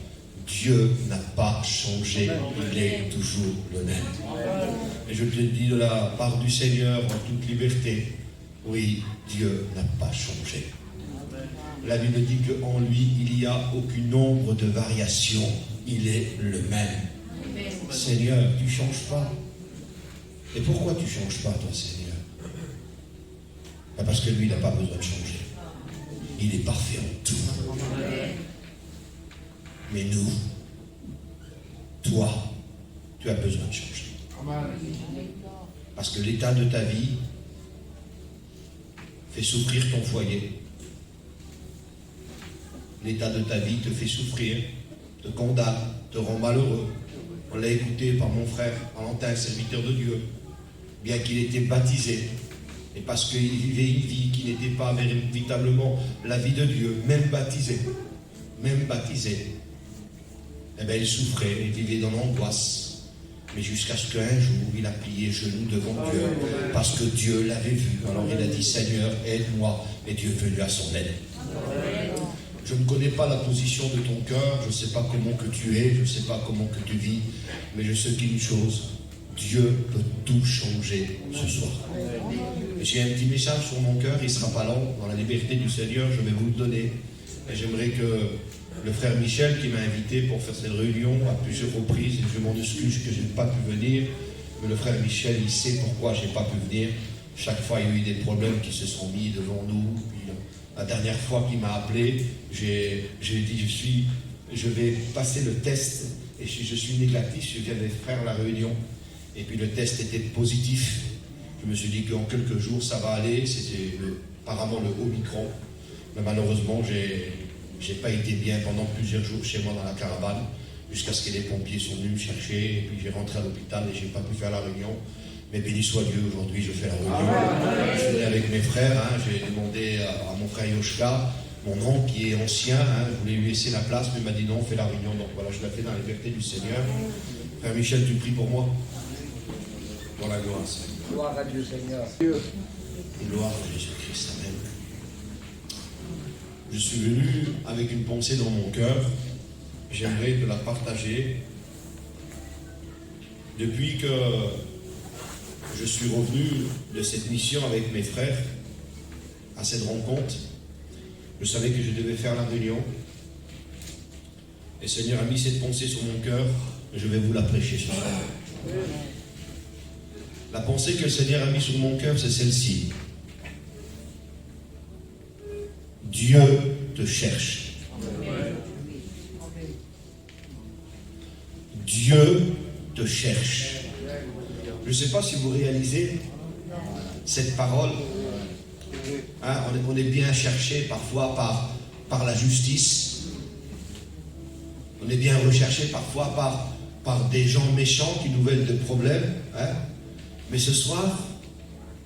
Dieu n'a pas changé, il est toujours le même. Et je te le dis de la part du Seigneur en toute liberté, oui, Dieu n'a pas changé. La Bible dit qu'en lui, il n'y a aucun nombre de variations, il est le même. Seigneur, tu ne changes pas. Et pourquoi tu ne changes pas, toi, Seigneur? Parce que lui, il n'a pas besoin de changer. Il est parfait en tout. Mais nous, toi, tu as besoin de changer. Parce que l'état de ta vie fait souffrir ton foyer. L'état de ta vie te fait souffrir, te condamne, te rend malheureux. On l'a écouté par mon frère Valentin, serviteur de Dieu, bien qu'il était baptisé. Et parce qu'il vivait une vie qui n'était pas véritablement la vie de Dieu, même baptisé, eh bien il souffrait, il vivait dans l'angoisse. Mais jusqu'à ce qu'un jour, il a plié genoux devant Dieu, parce que Dieu l'avait vu. Alors il a dit, Seigneur, aide-moi. Et Dieu est venu à son aide. Je ne connais pas la position de ton cœur, je ne sais pas comment que tu es, je ne sais pas comment que tu vis, mais je sais qu'une chose, Dieu peut tout changer ce soir. J'ai un petit message sur mon cœur, il ne sera pas long, dans la liberté du Seigneur, je vais vous le donner. Et j'aimerais que le frère Michel, qui m'a invité pour faire cette réunion à plusieurs reprises, et je m'en excuse que je n'ai pas pu venir, mais le frère Michel, il sait pourquoi je n'ai pas pu venir. Chaque fois, il y a eu des problèmes qui se sont mis devant nous. Puis, la dernière fois qu'il m'a appelé, j'ai dit, je vais passer le test, et si je suis négatif, je viens de faire la réunion. Et puis le test était positif. Je me suis dit qu'en quelques jours, ça va aller. C'était apparemment le Omicron. Mais malheureusement, j'ai pas été bien pendant plusieurs jours chez moi dans la caravane, jusqu'à ce que les pompiers sont venus me chercher. Et puis j'ai rentré à l'hôpital et j'ai pas pu faire la réunion. Mais béni soit Dieu, aujourd'hui je fais la réunion. Je venais avec mes frères, j'ai demandé à mon frère Yoshka, mon oncle qui est ancien, je voulais lui laisser la place, mais il m'a dit non, fais la réunion. Donc voilà, je la fais dans la liberté du Seigneur. Frère Michel, tu pries pour moi? Dans la gloire, Seigneur. Gloire à Dieu, Seigneur. Gloire à Jésus-Christ, amen. Je suis venu avec une pensée dans mon cœur. J'aimerais te la partager. Depuis que je suis revenu de cette mission avec mes frères, à cette rencontre, je savais que je devais faire la réunion. Et le Seigneur a mis cette pensée sur mon cœur, et je vais vous la prêcher ce soir. La pensée que le Seigneur a mis sur mon cœur, c'est celle-ci. Dieu te cherche. Dieu te cherche. Je ne sais pas si vous réalisez cette parole. On est bien cherché parfois par la justice. On est bien recherché parfois par des gens méchants qui nous veulent de problèmes. Mais ce soir,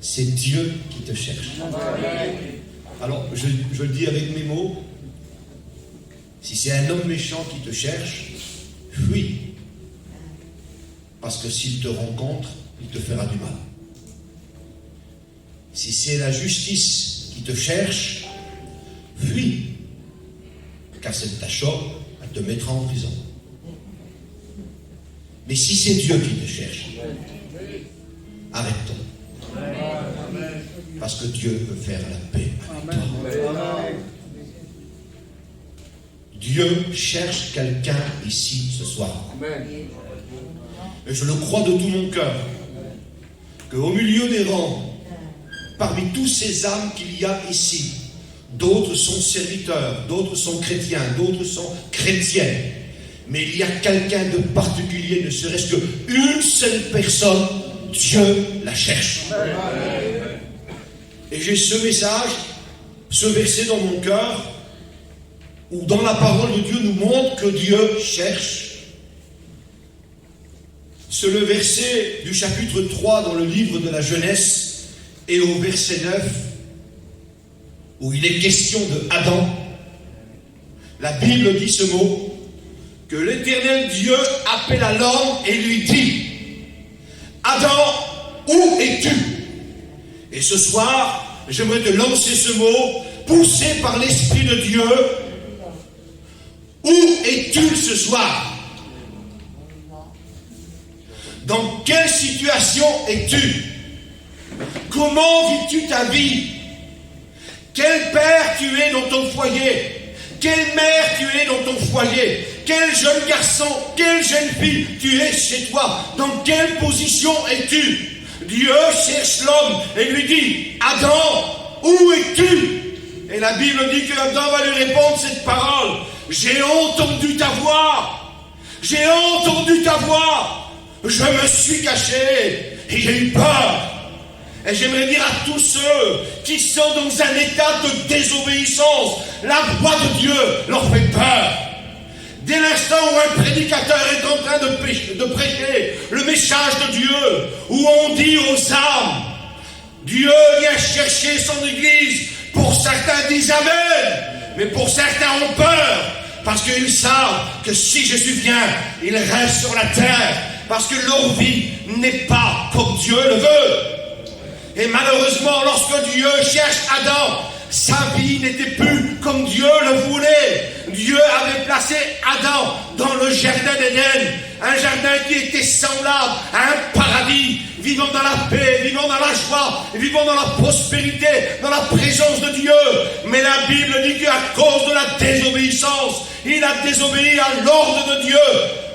c'est Dieu qui te cherche. Alors, je le dis avec mes mots. Si c'est un homme méchant qui te cherche, fuis. Parce que s'il te rencontre, il te fera du mal. Si c'est la justice qui te cherche, fuis. Car cette tâche-là, elle te mettra en prison. Mais si c'est Dieu qui te cherche, arrête-toi. Parce que Dieu veut faire la paix avec toi. Dieu cherche quelqu'un ici ce soir. Et je le crois de tout mon cœur, qu'au milieu des rangs, parmi tous ces âmes qu'il y a ici, d'autres sont serviteurs, d'autres sont chrétiens, d'autres sont chrétiennes. Mais il y a quelqu'un de particulier, ne serait-ce qu'une seule personne, Dieu la cherche. Et j'ai ce message, ce verset dans mon cœur, où dans la parole de Dieu nous montre que Dieu cherche. C'est le verset du chapitre 3 dans le livre de la Genèse, et au verset 9, où il est question de Adam. La Bible dit ce mot, que l'Éternel Dieu appela l'homme et lui dit, Adam, où es-tu? Et ce soir, j'aimerais te lancer ce mot, poussé par l'Esprit de Dieu. Où es-tu ce soir? Dans quelle situation es-tu? Comment vis-tu ta vie? Quel père tu es dans ton foyer? Quelle mère tu es dans ton foyer? Quel jeune garçon, quelle jeune fille tu es chez toi? Dans quelle position es-tu? Dieu cherche l'homme et lui dit, Adam, où es-tu? Et la Bible dit que Adam va lui répondre cette parole, j'ai entendu ta voix, j'ai entendu ta voix, je me suis caché et j'ai eu peur. Et j'aimerais dire à tous ceux qui sont dans un état de désobéissance, la voix de Dieu leur fait peur. Dès l'instant où un prédicateur est en train de prêcher le message de Dieu, où on dit aux âmes, Dieu vient chercher son église, pour certains disent Amen, mais pour certains ont peur, parce qu'ils savent que si Jésus vient, il reste sur la terre, parce que leur vie n'est pas comme Dieu le veut. Et malheureusement, lorsque Dieu cherche Adam, sa vie n'était plus comme Dieu le voulait. Dieu avait placé Adam dans le jardin d'Éden, un jardin qui était semblable à un paradis, vivant dans la paix, vivant dans la joie, vivant dans la prospérité, dans la présence de Dieu. Mais la Bible dit qu'à cause de la désobéissance, il a désobéi à l'ordre de Dieu.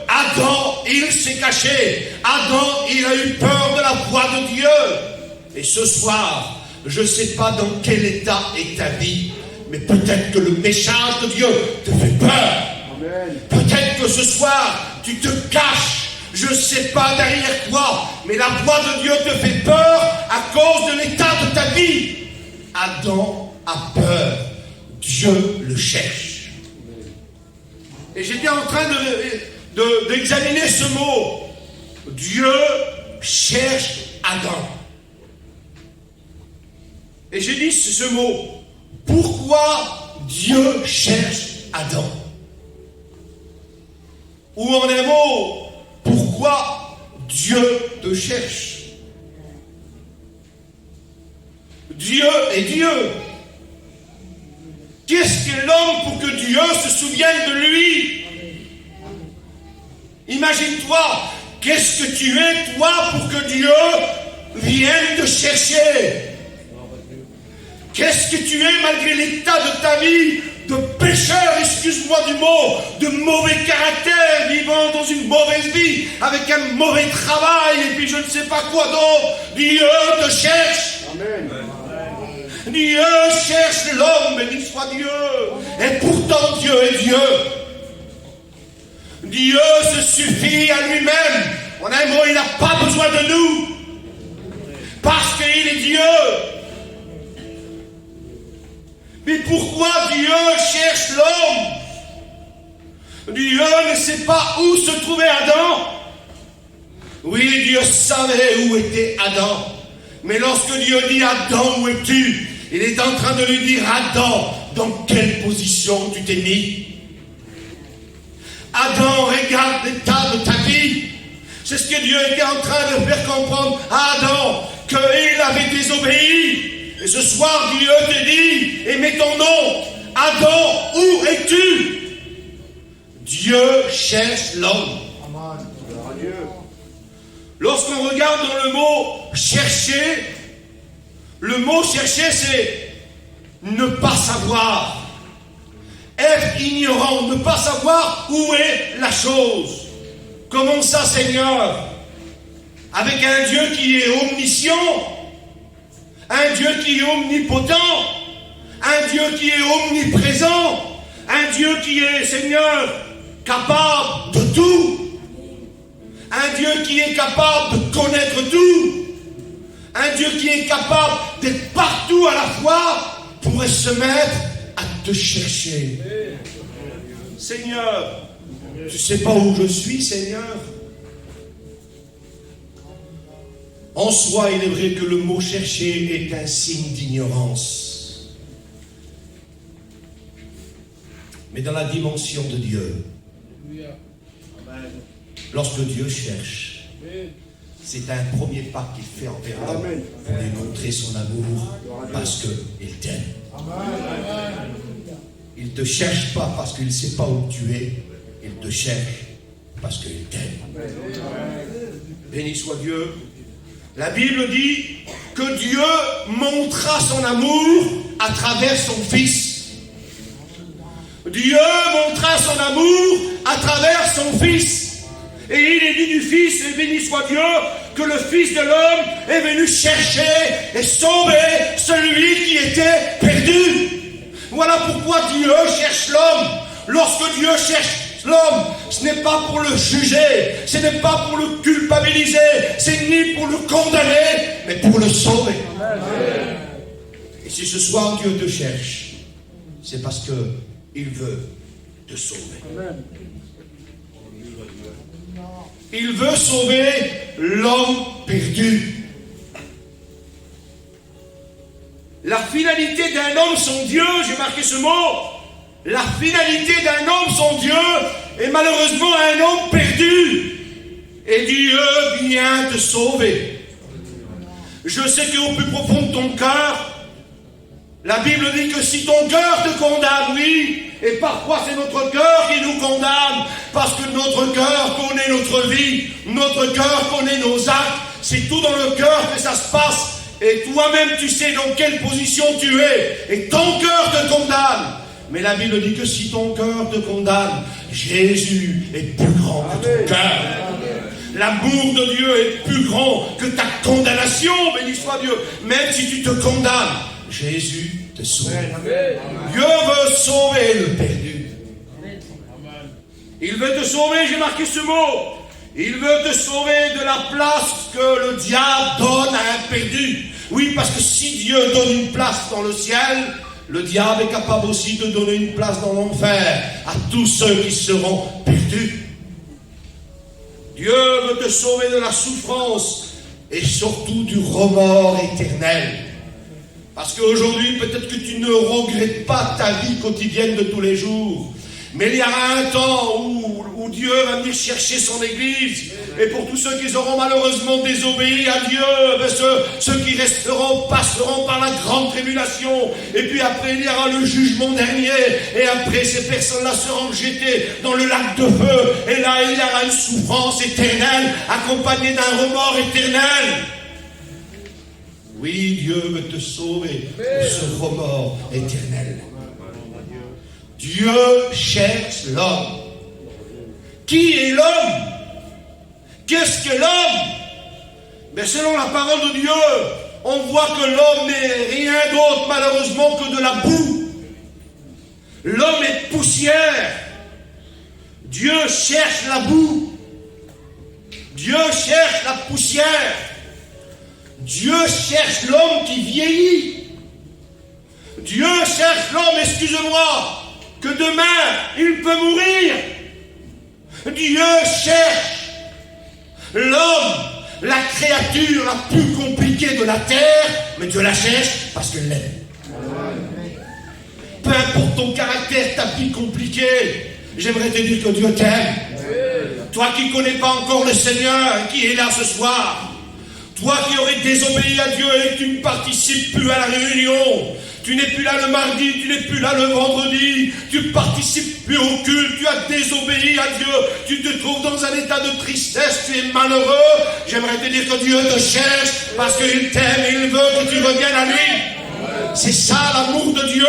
Adam, il s'est caché. Adam, il a eu peur de la voix de Dieu. Et ce soir, je ne sais pas dans quel état est ta vie, mais peut-être que le message de Dieu te fait peur. Amen. Peut-être que ce soir, tu te caches, je ne sais pas derrière quoi, mais la voix de Dieu te fait peur à cause de l'état de ta vie. Adam a peur, Dieu le cherche. Et j'étais en train d'examiner ce mot. Dieu cherche Adam. Et j'ai dit ce mot, pourquoi Dieu cherche Adam? Ou en un mot, pourquoi Dieu te cherche? Dieu est Dieu. Qu'est-ce que l'homme pour que Dieu se souvienne de lui? Imagine-toi, qu'est-ce que tu es toi pour que Dieu vienne te chercher? Qu'est-ce que tu es malgré l'état de ta vie de pécheur, excuse-moi du mot, de mauvais caractère, vivant dans une mauvaise vie, avec un mauvais travail, et puis je ne sais pas quoi d'autre. Dieu te cherche. Amen. Dieu cherche l'homme, béni soit Dieu. Et pourtant Dieu est Dieu. Dieu se suffit à lui-même. En un mot, il n'a pas besoin de nous. Parce qu'il est Dieu. Mais pourquoi Dieu cherche l'homme? Dieu ne sait pas où se trouvait Adam. Oui, Dieu savait où était Adam. Mais lorsque Dieu dit Adam, où es-tu? Il est en train de lui dire Adam, dans quelle position tu t'es mis? Adam, regarde l'état de ta vie. C'est ce que Dieu était en train de faire comprendre à Adam, qu'il avait désobéi. Et ce soir, Dieu te dit, et mets ton nom, Adam, où es-tu? Dieu cherche l'homme. Lorsqu'on regarde dans le mot chercher, le mot chercher, c'est ne pas savoir, être ignorant, ne pas savoir où est la chose. Comment ça, Seigneur? Avec un Dieu qui est omniscient, un Dieu qui est omnipotent, un Dieu qui est omniprésent, un Dieu qui est, Seigneur, capable de tout, un Dieu qui est capable de connaître tout, un Dieu qui est capable d'être partout à la fois, pourrait se mettre à te chercher. Seigneur, tu ne sais pas où je suis, Seigneur. En soi, il est vrai que le mot chercher est un signe d'ignorance. Mais dans la dimension de Dieu, lorsque Dieu cherche, c'est un premier pas qu'il fait envers l'homme pour lui montrer son amour parce qu'il t'aime. Il ne te cherche pas parce qu'il ne sait pas où tu es, il te cherche parce qu'il t'aime. Béni soit Dieu. La Bible dit que Dieu montra son amour à travers son Fils. Dieu montra son amour à travers son Fils. Et il est dit du Fils, et béni soit Dieu, que le Fils de l'homme est venu chercher et sauver celui qui était perdu. Voilà pourquoi Dieu cherche l'homme. Lorsque Dieu cherche l'homme, ce n'est pas pour le juger, ce n'est pas pour le culpabiliser, c'est ni pour le condamner, mais pour le sauver. Et si ce soir Dieu te cherche, c'est parce qu'il veut te sauver. Il veut sauver l'homme perdu. La finalité d'un homme sans Dieu, j'ai marqué ce mot, la finalité d'un homme sans Dieu est malheureusement un homme perdu. Et Dieu vient te sauver. Je sais qu'au plus profond de ton cœur, la Bible dit que si ton cœur te condamne, oui, et parfois c'est notre cœur qui nous condamne, parce que notre cœur connaît notre vie, notre cœur connaît nos actes, c'est tout dans le cœur que ça se passe, et toi-même tu sais dans quelle position tu es, et ton cœur te condamne. Mais la Bible dit que si ton cœur te condamne, Jésus est plus grand que ton cœur. L'amour de Dieu est plus grand que ta condamnation, béni soit Dieu. Même si tu te condamnes, Jésus te sauve. Dieu veut sauver le perdu. Il veut te sauver, j'ai marqué ce mot. Il veut te sauver de la place que le diable donne à un perdu. Oui, parce que si Dieu donne une place dans le ciel, le diable est capable aussi de donner une place dans l'enfer à tous ceux qui seront perdus. Dieu veut te sauver de la souffrance et surtout du remords éternel. Parce qu'aujourd'hui, peut-être que tu ne regrettes pas ta vie quotidienne de tous les jours. Mais il y aura un temps où Dieu va venir chercher son Église. Et pour tous ceux qui auront malheureusement désobéi à Dieu, ben ceux qui resteront passeront par la grande tribulation. Et puis après, il y aura le jugement dernier. Et après, ces personnes-là seront jetées dans le lac de feu. Et là, il y aura une souffrance éternelle accompagnée d'un remords éternel. Oui, Dieu veut te sauver de ce remords éternel. Dieu cherche l'homme. Qui est l'homme? Qu'est-ce que l'homme? Mais selon la parole de Dieu, on voit que l'homme n'est rien d'autre malheureusement que de la boue. L'homme est poussière. Dieu cherche la boue. Dieu cherche la poussière. Dieu cherche l'homme qui vieillit. Dieu cherche l'homme, excusez-moi, que demain, il peut mourir. Dieu cherche l'homme, la créature la plus compliquée de la terre, mais Dieu la cherche parce qu'il l'aime. Peu importe ton caractère, ta vie compliquée, j'aimerais te dire que Dieu t'aime. Toi qui ne connais pas encore le Seigneur, qui est là ce soir, toi qui aurais désobéi à Dieu et tu ne participes plus à la réunion, tu n'es plus là le mardi, tu n'es plus là le vendredi, tu ne participes plus au culte, tu as désobéi à Dieu, tu te trouves dans un état de tristesse, tu es malheureux, j'aimerais te dire que Dieu te cherche parce qu'il t'aime et il veut que tu reviennes à lui. C'est ça l'amour de Dieu.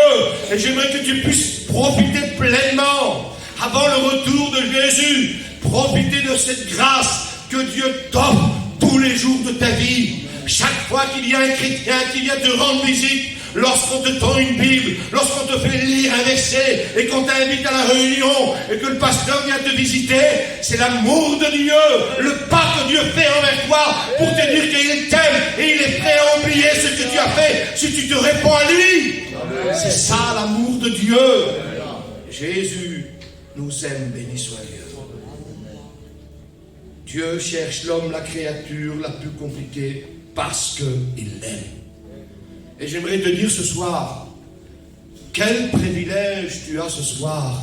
Et j'aimerais que tu puisses profiter pleinement, avant le retour de Jésus, profiter de cette grâce que Dieu t'offre tous les jours de ta vie. Chaque fois qu'il y a un chrétien qui vient te rendre visite, lorsqu'on te tend une Bible, lorsqu'on te fait lire un verset et qu'on t'invite à la réunion et que le pasteur vient te visiter, c'est l'amour de Dieu, le pas que Dieu fait envers toi pour te dire qu'il t'aime et il est prêt à oublier ce que tu as fait si tu te réponds à lui. C'est ça l'amour de Dieu. Jésus nous aime, béni soit Dieu. Dieu cherche l'homme, la créature la plus compliquée parce qu'il l'aime. Et j'aimerais te dire ce soir, quel privilège tu as ce soir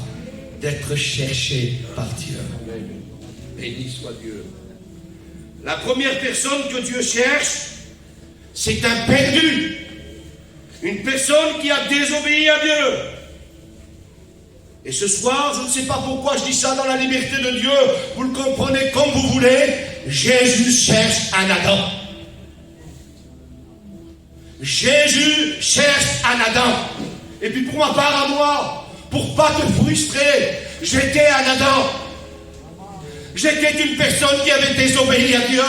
d'être cherché par Dieu. Béni soit Dieu. La première personne que Dieu cherche, c'est un perdu. Une personne qui a désobéi à Dieu. Et ce soir, je ne sais pas pourquoi je dis ça dans la liberté de Dieu, vous le comprenez comme vous voulez, Jésus cherche un Adam. Jésus cherche un Adam. Et puis pour ma part à moi, pour pas te frustrer, j'étais un Adam. J'étais une personne qui avait désobéi à Dieu.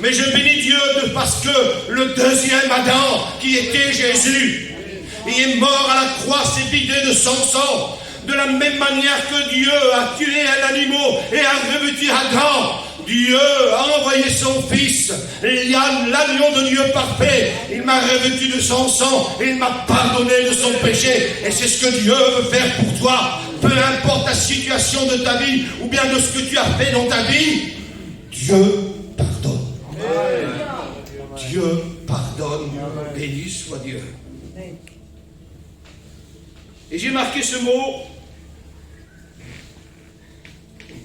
Mais je bénis Dieu parce que le deuxième Adam, qui était Jésus, il est mort à la croix, s'est vidé de son sang. De la même manière que Dieu a tué un animal et a revêtu Adam, Dieu a envoyé son fils, l'agneau de Dieu parfait. Il m'a revêtu de son sang et il m'a pardonné de son péché. Et c'est ce que Dieu veut faire pour toi. Peu importe la situation de ta vie ou bien de ce que tu as fait dans ta vie, Dieu pardonne. Dieu pardonne. Béni soit Dieu. Et j'ai marqué ce mot.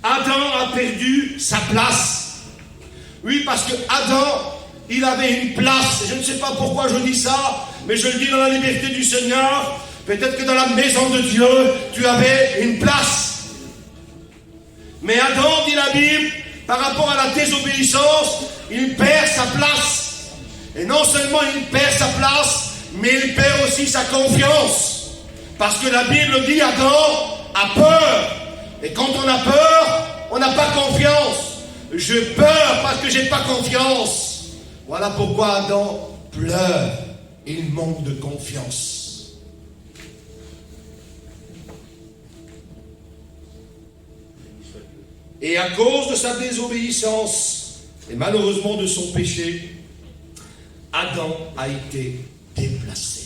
Adam a perdu sa place. Oui, parce que Adam, il avait une place. Je ne sais pas pourquoi je dis ça, mais je le dis dans la liberté du Seigneur. Peut-être que dans la maison de Dieu, tu avais une place. Mais Adam, dit la Bible, par rapport à la désobéissance, il perd sa place. Et non seulement il perd sa place, mais il perd aussi sa confiance. Parce que la Bible dit Adam a peur. Et quand on a peur, on n'a pas confiance. J'ai peur parce que j'ai pas confiance. Voilà pourquoi Adam pleure. Il manque de confiance. Et à cause de sa désobéissance, et malheureusement de son péché, Adam a été déplacé.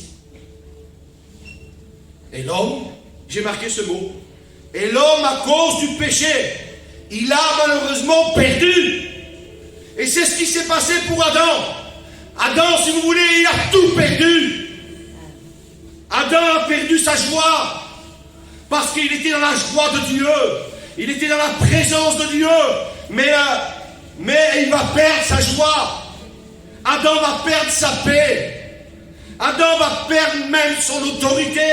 Et l'homme, j'ai marqué ce mot, et l'homme, à cause du péché, il a malheureusement perdu. Et c'est ce qui s'est passé pour Adam. Adam, si vous voulez, il a tout perdu. Adam a perdu sa joie, parce qu'il était dans la joie de Dieu. Il était dans la présence de Dieu. Mais il va perdre sa joie. Adam va perdre sa paix. Adam va perdre même son autorité.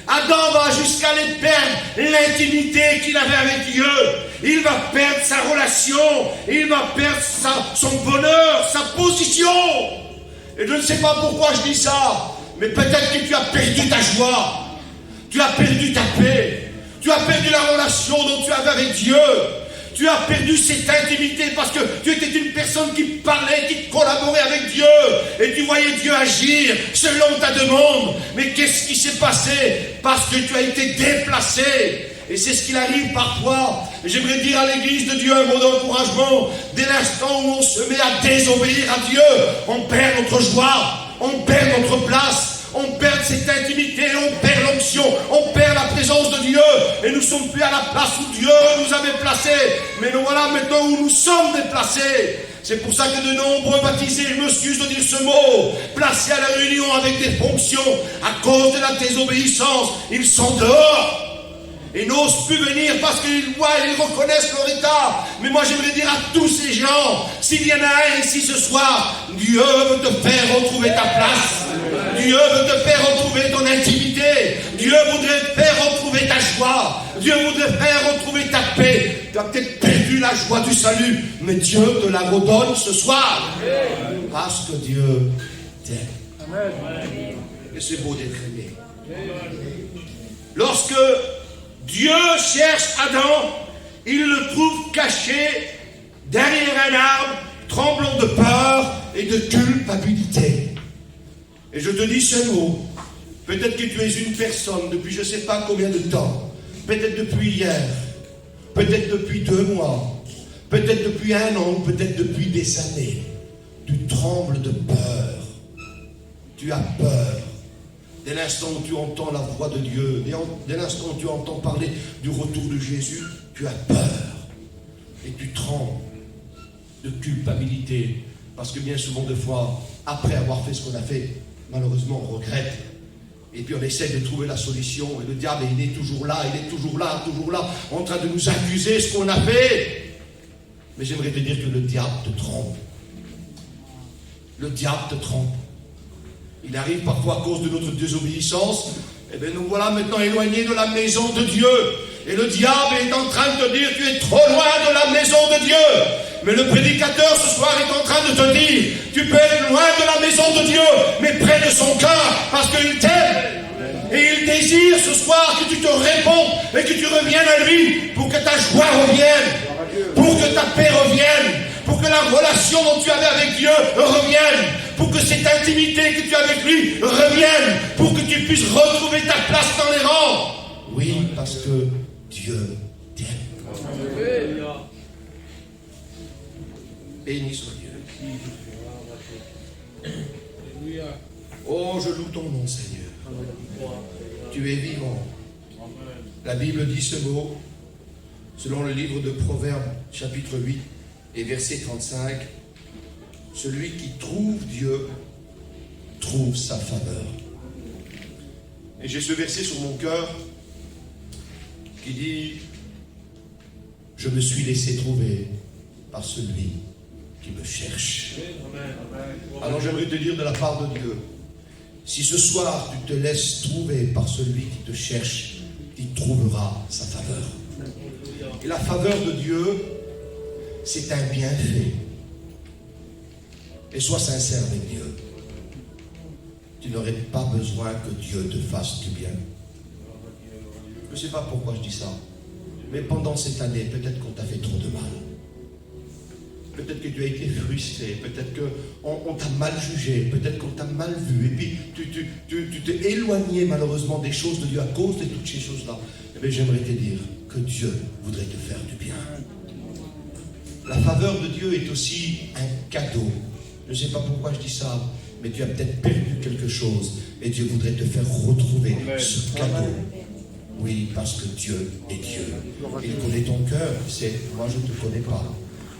Adam va jusqu'à aller perdre l'intimité qu'il avait avec Dieu. Il va perdre sa relation. Il va perdre son bonheur, sa position. Et je ne sais pas pourquoi je dis ça, mais peut-être que tu as perdu ta joie. Tu as perdu ta paix. Tu as perdu la relation dont tu avais avec Dieu. Tu as perdu cette intimité parce que tu étais une personne qui parlait, qui collaborait avec Dieu. Et tu voyais Dieu agir selon ta demande. Mais qu'est-ce qui s'est passé? Parce que tu as été déplacé. Et c'est ce qu'il arrive parfois. J'aimerais dire à l'église de Dieu un mot d'encouragement. Dès l'instant où on se met à désobéir à Dieu, on perd notre joie, on perd notre place. On perd cette intimité, on perd l'onction, on perd la présence de Dieu. Et nous ne sommes plus à la place où Dieu nous avait placés. Mais nous voilà maintenant où nous sommes déplacés. C'est pour ça que de nombreux baptisés, je m'excuse de dire ce mot, placés à la réunion avec des fonctions, à cause de la désobéissance, ils sont dehors. Ils n'osent plus venir parce qu'ils voient, ils reconnaissent leur état. Mais moi j'aimerais dire à tous ces gens, s'il y en a un ici ce soir, Dieu veut te faire retrouver ta place. Dieu veut te faire retrouver ton intimité. Dieu voudrait te faire retrouver ta joie. Dieu voudrait te faire retrouver ta paix. Tu as peut-être perdu la joie du salut, mais Dieu te la redonne ce soir. Parce que Dieu t'aime. Et c'est beau d'être aimé. Lorsque Dieu cherche Adam, il le trouve caché derrière un arbre tremblons de peur et de culpabilité. Et je te dis ce mot. Peut-être que tu es une personne depuis je ne sais pas combien de temps. Peut-être depuis hier. Peut-être depuis 2 mois. Peut-être depuis 1 an. Peut-être depuis des années. Tu trembles de peur. Tu as peur. Dès l'instant où tu entends la voix de Dieu, dès l'instant où tu entends parler du retour de Jésus, tu as peur. Et tu trembles de culpabilité. Parce que bien souvent, des fois, après avoir fait ce qu'on a fait, malheureusement, on regrette. Et puis on essaie de trouver la solution. Et le diable, il est toujours là, en train de nous accuser ce qu'on a fait. Mais j'aimerais te dire que le diable te trompe. Le diable te trompe. Il arrive parfois à cause de notre désobéissance. Et bien nous voilà maintenant éloignés de la maison de Dieu. Et le diable est en train de te dire, tu es trop loin de la maison de Dieu. Mais le prédicateur ce soir est en train de te dire, tu peux être loin de la maison de Dieu, mais près de son cœur, parce qu'il t'aime. Et il désire ce soir que tu te répondes et que tu reviennes à lui pour que ta joie revienne, pour que ta paix revienne, pour que la relation dont tu avais avec Dieu revienne, pour que cette intimité que tu as avec lui revienne, pour que tu puisses retrouver ta place dans les rangs. Oui, parce que Dieu t'aime. Béni soit Dieu. Oh, je loue ton nom, Seigneur. Tu es vivant. La Bible dit ce mot, selon le livre de Proverbes, chapitre 8 et verset 35. Celui qui trouve Dieu trouve sa faveur. Et j'ai ce verset sur mon cœur qui dit, je me suis laissé trouver par celui qui me cherche. Alors j'aimerais te dire de la part de Dieu, si ce soir tu te laisses trouver par celui qui te cherche, il trouvera sa faveur. Et la faveur de Dieu, c'est un bienfait. Et sois sincère avec Dieu. Tu n'aurais pas besoin que Dieu te fasse du bien. Je ne sais pas pourquoi je dis ça, mais pendant cette année, peut-être qu'on t'a fait trop de mal. Peut-être que tu as été frustré, peut-être qu'on t'a mal jugé, peut-être qu'on t'a mal vu, et puis tu t'es éloigné malheureusement des choses de Dieu à cause de toutes ces choses-là. Eh bien, j'aimerais te dire que Dieu voudrait te faire du bien. La faveur de Dieu est aussi un cadeau. Je ne sais pas pourquoi je dis ça, mais tu as peut-être perdu quelque chose, et Dieu voudrait te faire retrouver ce cadeau. Oui, parce que Dieu est Dieu. Il connaît ton cœur, moi je ne te connais pas.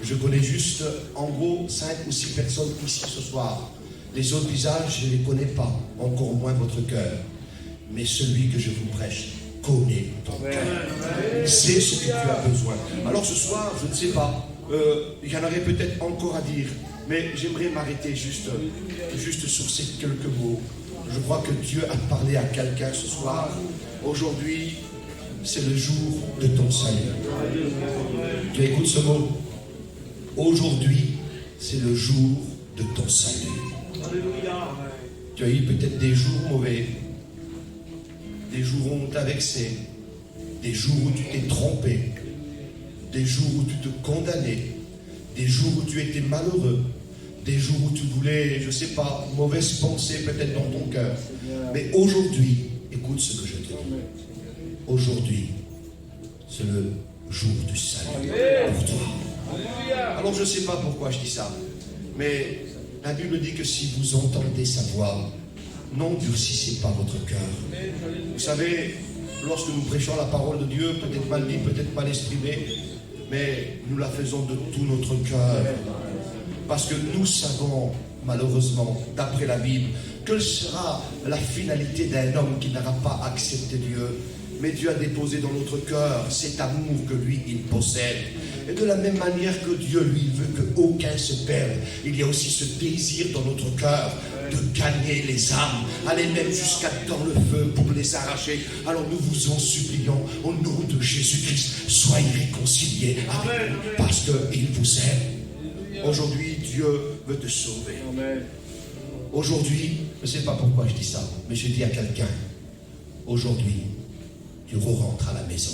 Je connais juste, en gros, 5 ou 6 personnes ici ce soir. Les autres visages, je ne les connais pas, encore moins votre cœur. Mais celui que je vous prêche connaît ton cœur. Il sait ce que tu as besoin. Alors ce soir, je ne sais pas, il y en aurait peut-être encore à dire, mais j'aimerais m'arrêter juste sur ces quelques mots. Je crois que Dieu a parlé à quelqu'un ce soir. Aujourd'hui, c'est le jour de ton salut. Tu écoutes ce mot? Aujourd'hui, c'est le jour de ton salut. Tu as eu peut-être des jours mauvais, des jours où on t'a vexé, des jours où tu t'es trompé, des jours où tu te condamnais, des jours où tu étais malheureux, des jours où tu voulais, je ne sais pas, mauvaise pensée peut-être dans ton cœur. Mais aujourd'hui, écoute ce que je te dis. Aujourd'hui, c'est le jour du salut pour toi. Alors je ne sais pas pourquoi je dis ça, mais la Bible dit que si vous entendez sa voix, n'endurcissez pas votre cœur. Vous savez, lorsque nous prêchons la parole de Dieu, peut-être mal dit, peut-être mal exprimé, mais nous la faisons de tout notre cœur. Parce que nous savons, malheureusement, d'après la Bible, quelle sera la finalité d'un homme qui n'aura pas accepté Dieu. Mais Dieu a déposé dans notre cœur cet amour que lui, il possède. Et de la même manière que Dieu, lui, veut qu'aucun se perde, il y a aussi ce désir dans notre cœur de gagner les âmes, aller même jusqu'à dans le feu pour les arracher. Alors nous vous en supplions, au nom de Jésus-Christ, soyez réconciliés avec nous, parce qu'il vous aime. Aujourd'hui, Dieu veut te sauver. Aujourd'hui, je ne sais pas pourquoi je dis ça, mais je dis à quelqu'un, aujourd'hui, tu re-rentres à la maison.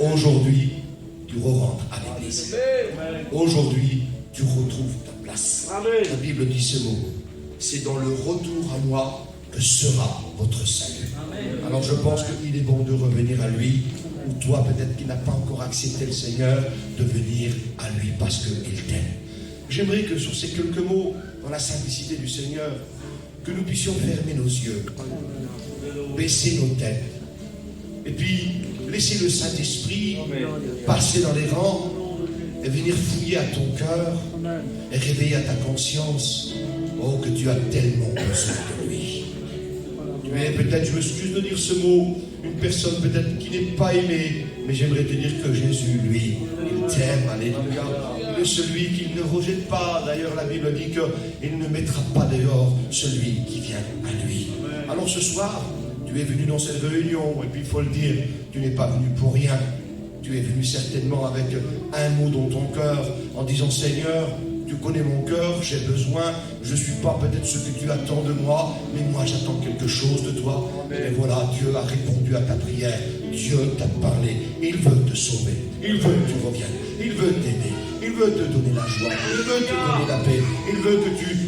Aujourd'hui, tu re-rentres à l'église. Aujourd'hui, tu retrouves ta place. La Bible dit ce mot. C'est dans le retour à moi que sera votre salut. Alors je pense qu'il est bon de revenir à lui, ou toi peut-être qui n'as pas encore accepté le Seigneur, de venir à lui parce qu'il t'aime. J'aimerais que sur ces quelques mots, dans la simplicité du Seigneur, que nous puissions fermer nos yeux, baisser nos têtes, et puis laisser le Saint-Esprit passer dans les rangs et venir fouiller à ton cœur et réveiller à ta conscience, oh, que tu as tellement besoin de lui. Tu es peut-être, je m'excuse de dire ce mot, une personne peut-être qui n'est pas aimée, mais j'aimerais te dire que Jésus, lui, il t'aime, alléluia. Il est celui qui ne rejette pas. D'ailleurs, la Bible dit qu'il ne mettra pas dehors celui qui vient à lui. Alors ce soir, tu es venu dans cette réunion, et puis il faut le dire, tu n'es pas venu pour rien. Tu es venu certainement avec un mot dans ton cœur, en disant, Seigneur, tu connais mon cœur, j'ai besoin, je ne suis pas peut-être ce que tu attends de moi, mais moi j'attends quelque chose de toi. Et voilà, Dieu a répondu à ta prière, Dieu t'a parlé, il veut te sauver, il veut que tu reviennes, il veut t'aider, il veut te donner la joie, il veut te donner la paix, il veut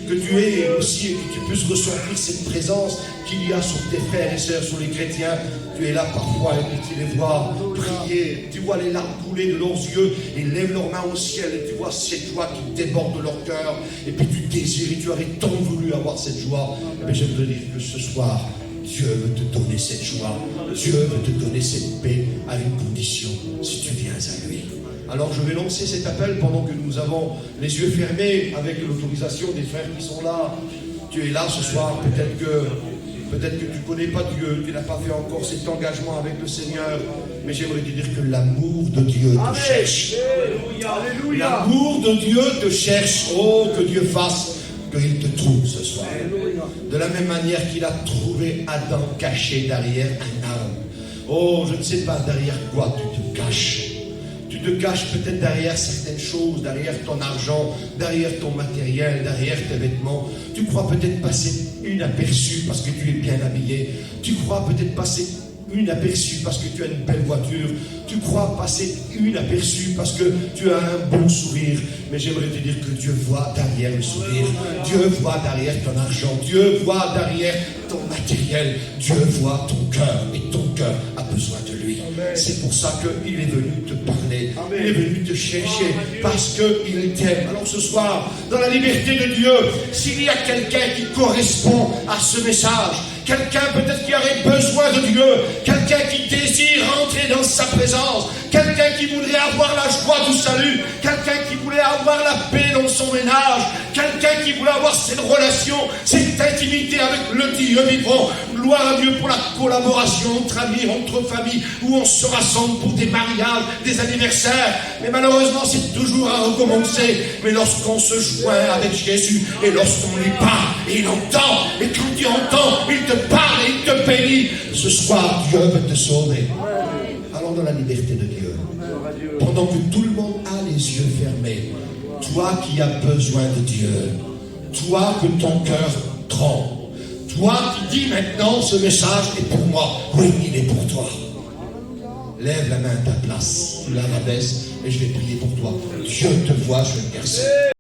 que tu aies aussi et que tu puisses ressentir cette présence qu'il y a sur tes frères et sœurs, sur les chrétiens. Tu es là parfois et tu les vois prier, tu vois les larmes couler de leurs yeux, ils lèvent leurs mains au ciel et tu vois cette joie qui déborde de leur cœur, et puis tu désires et tu aurais tant voulu avoir cette joie. Mais je veux te dire que ce soir, Dieu veut te donner cette joie, Dieu veut te donner cette paix à une condition, si tu viens à lui. Alors je vais lancer cet appel pendant que nous avons les yeux fermés avec l'autorisation des frères qui sont là. Tu es là ce soir, peut-être que tu ne connais pas Dieu, tu n'as pas fait encore cet engagement avec le Seigneur, mais j'aimerais te dire que l'amour de Dieu te cherche. L'amour de Dieu te cherche. Oh, que Dieu fasse qu'il te trouve ce soir. De la même manière qu'il a trouvé Adam caché derrière un arbre. Oh, je ne sais pas derrière quoi tu te caches. Tu te caches peut-être derrière certaines choses, derrière ton argent, derrière ton matériel, derrière tes vêtements. Tu crois peut-être passer inaperçu parce que tu es bien habillé. Tu crois peut-être passer inaperçu parce que tu as une belle voiture. Tu crois passer inaperçu parce que tu as un bon sourire. Mais j'aimerais te dire que Dieu voit derrière le sourire. Dieu voit derrière ton argent. Dieu voit derrière ton matériel. Dieu voit ton cœur et ton cœur a besoin de lui. C'est pour ça qu'il est venu te parler. Il est venu te chercher parce qu'il t'aime. Alors ce soir, dans la liberté de Dieu, s'il y a quelqu'un qui correspond à ce message, quelqu'un peut-être qui aurait besoin de Dieu, quelqu'un qui désire entrer dans sa présence, quelqu'un qui voudrait avoir la joie du salut, quelqu'un qui voulait avoir la paix dans son ménage, quelqu'un qui voulait avoir cette relation, cette intimité avec le Dieu vivant. Gloire à Dieu pour la collaboration entre amis, entre familles, où on se rassemble pour des mariages, des anniversaires. Mais malheureusement, c'est toujours à recommencer. Mais lorsqu'on se joint avec Jésus, et lorsqu'on lui parle, et il entend, et quand tu entends, il te parle et il te bénit. Ce soir, Dieu veut te sauver. Allons dans la liberté de Dieu. Pendant que tout le monde a les yeux fermés, toi qui as besoin de Dieu, toi que ton cœur tremble, toi qui dis maintenant ce message est pour moi, oui, il est pour toi. Lève la main à ta place, tu la rabaisses et je vais prier pour toi. Dieu te voit, je vais te percer.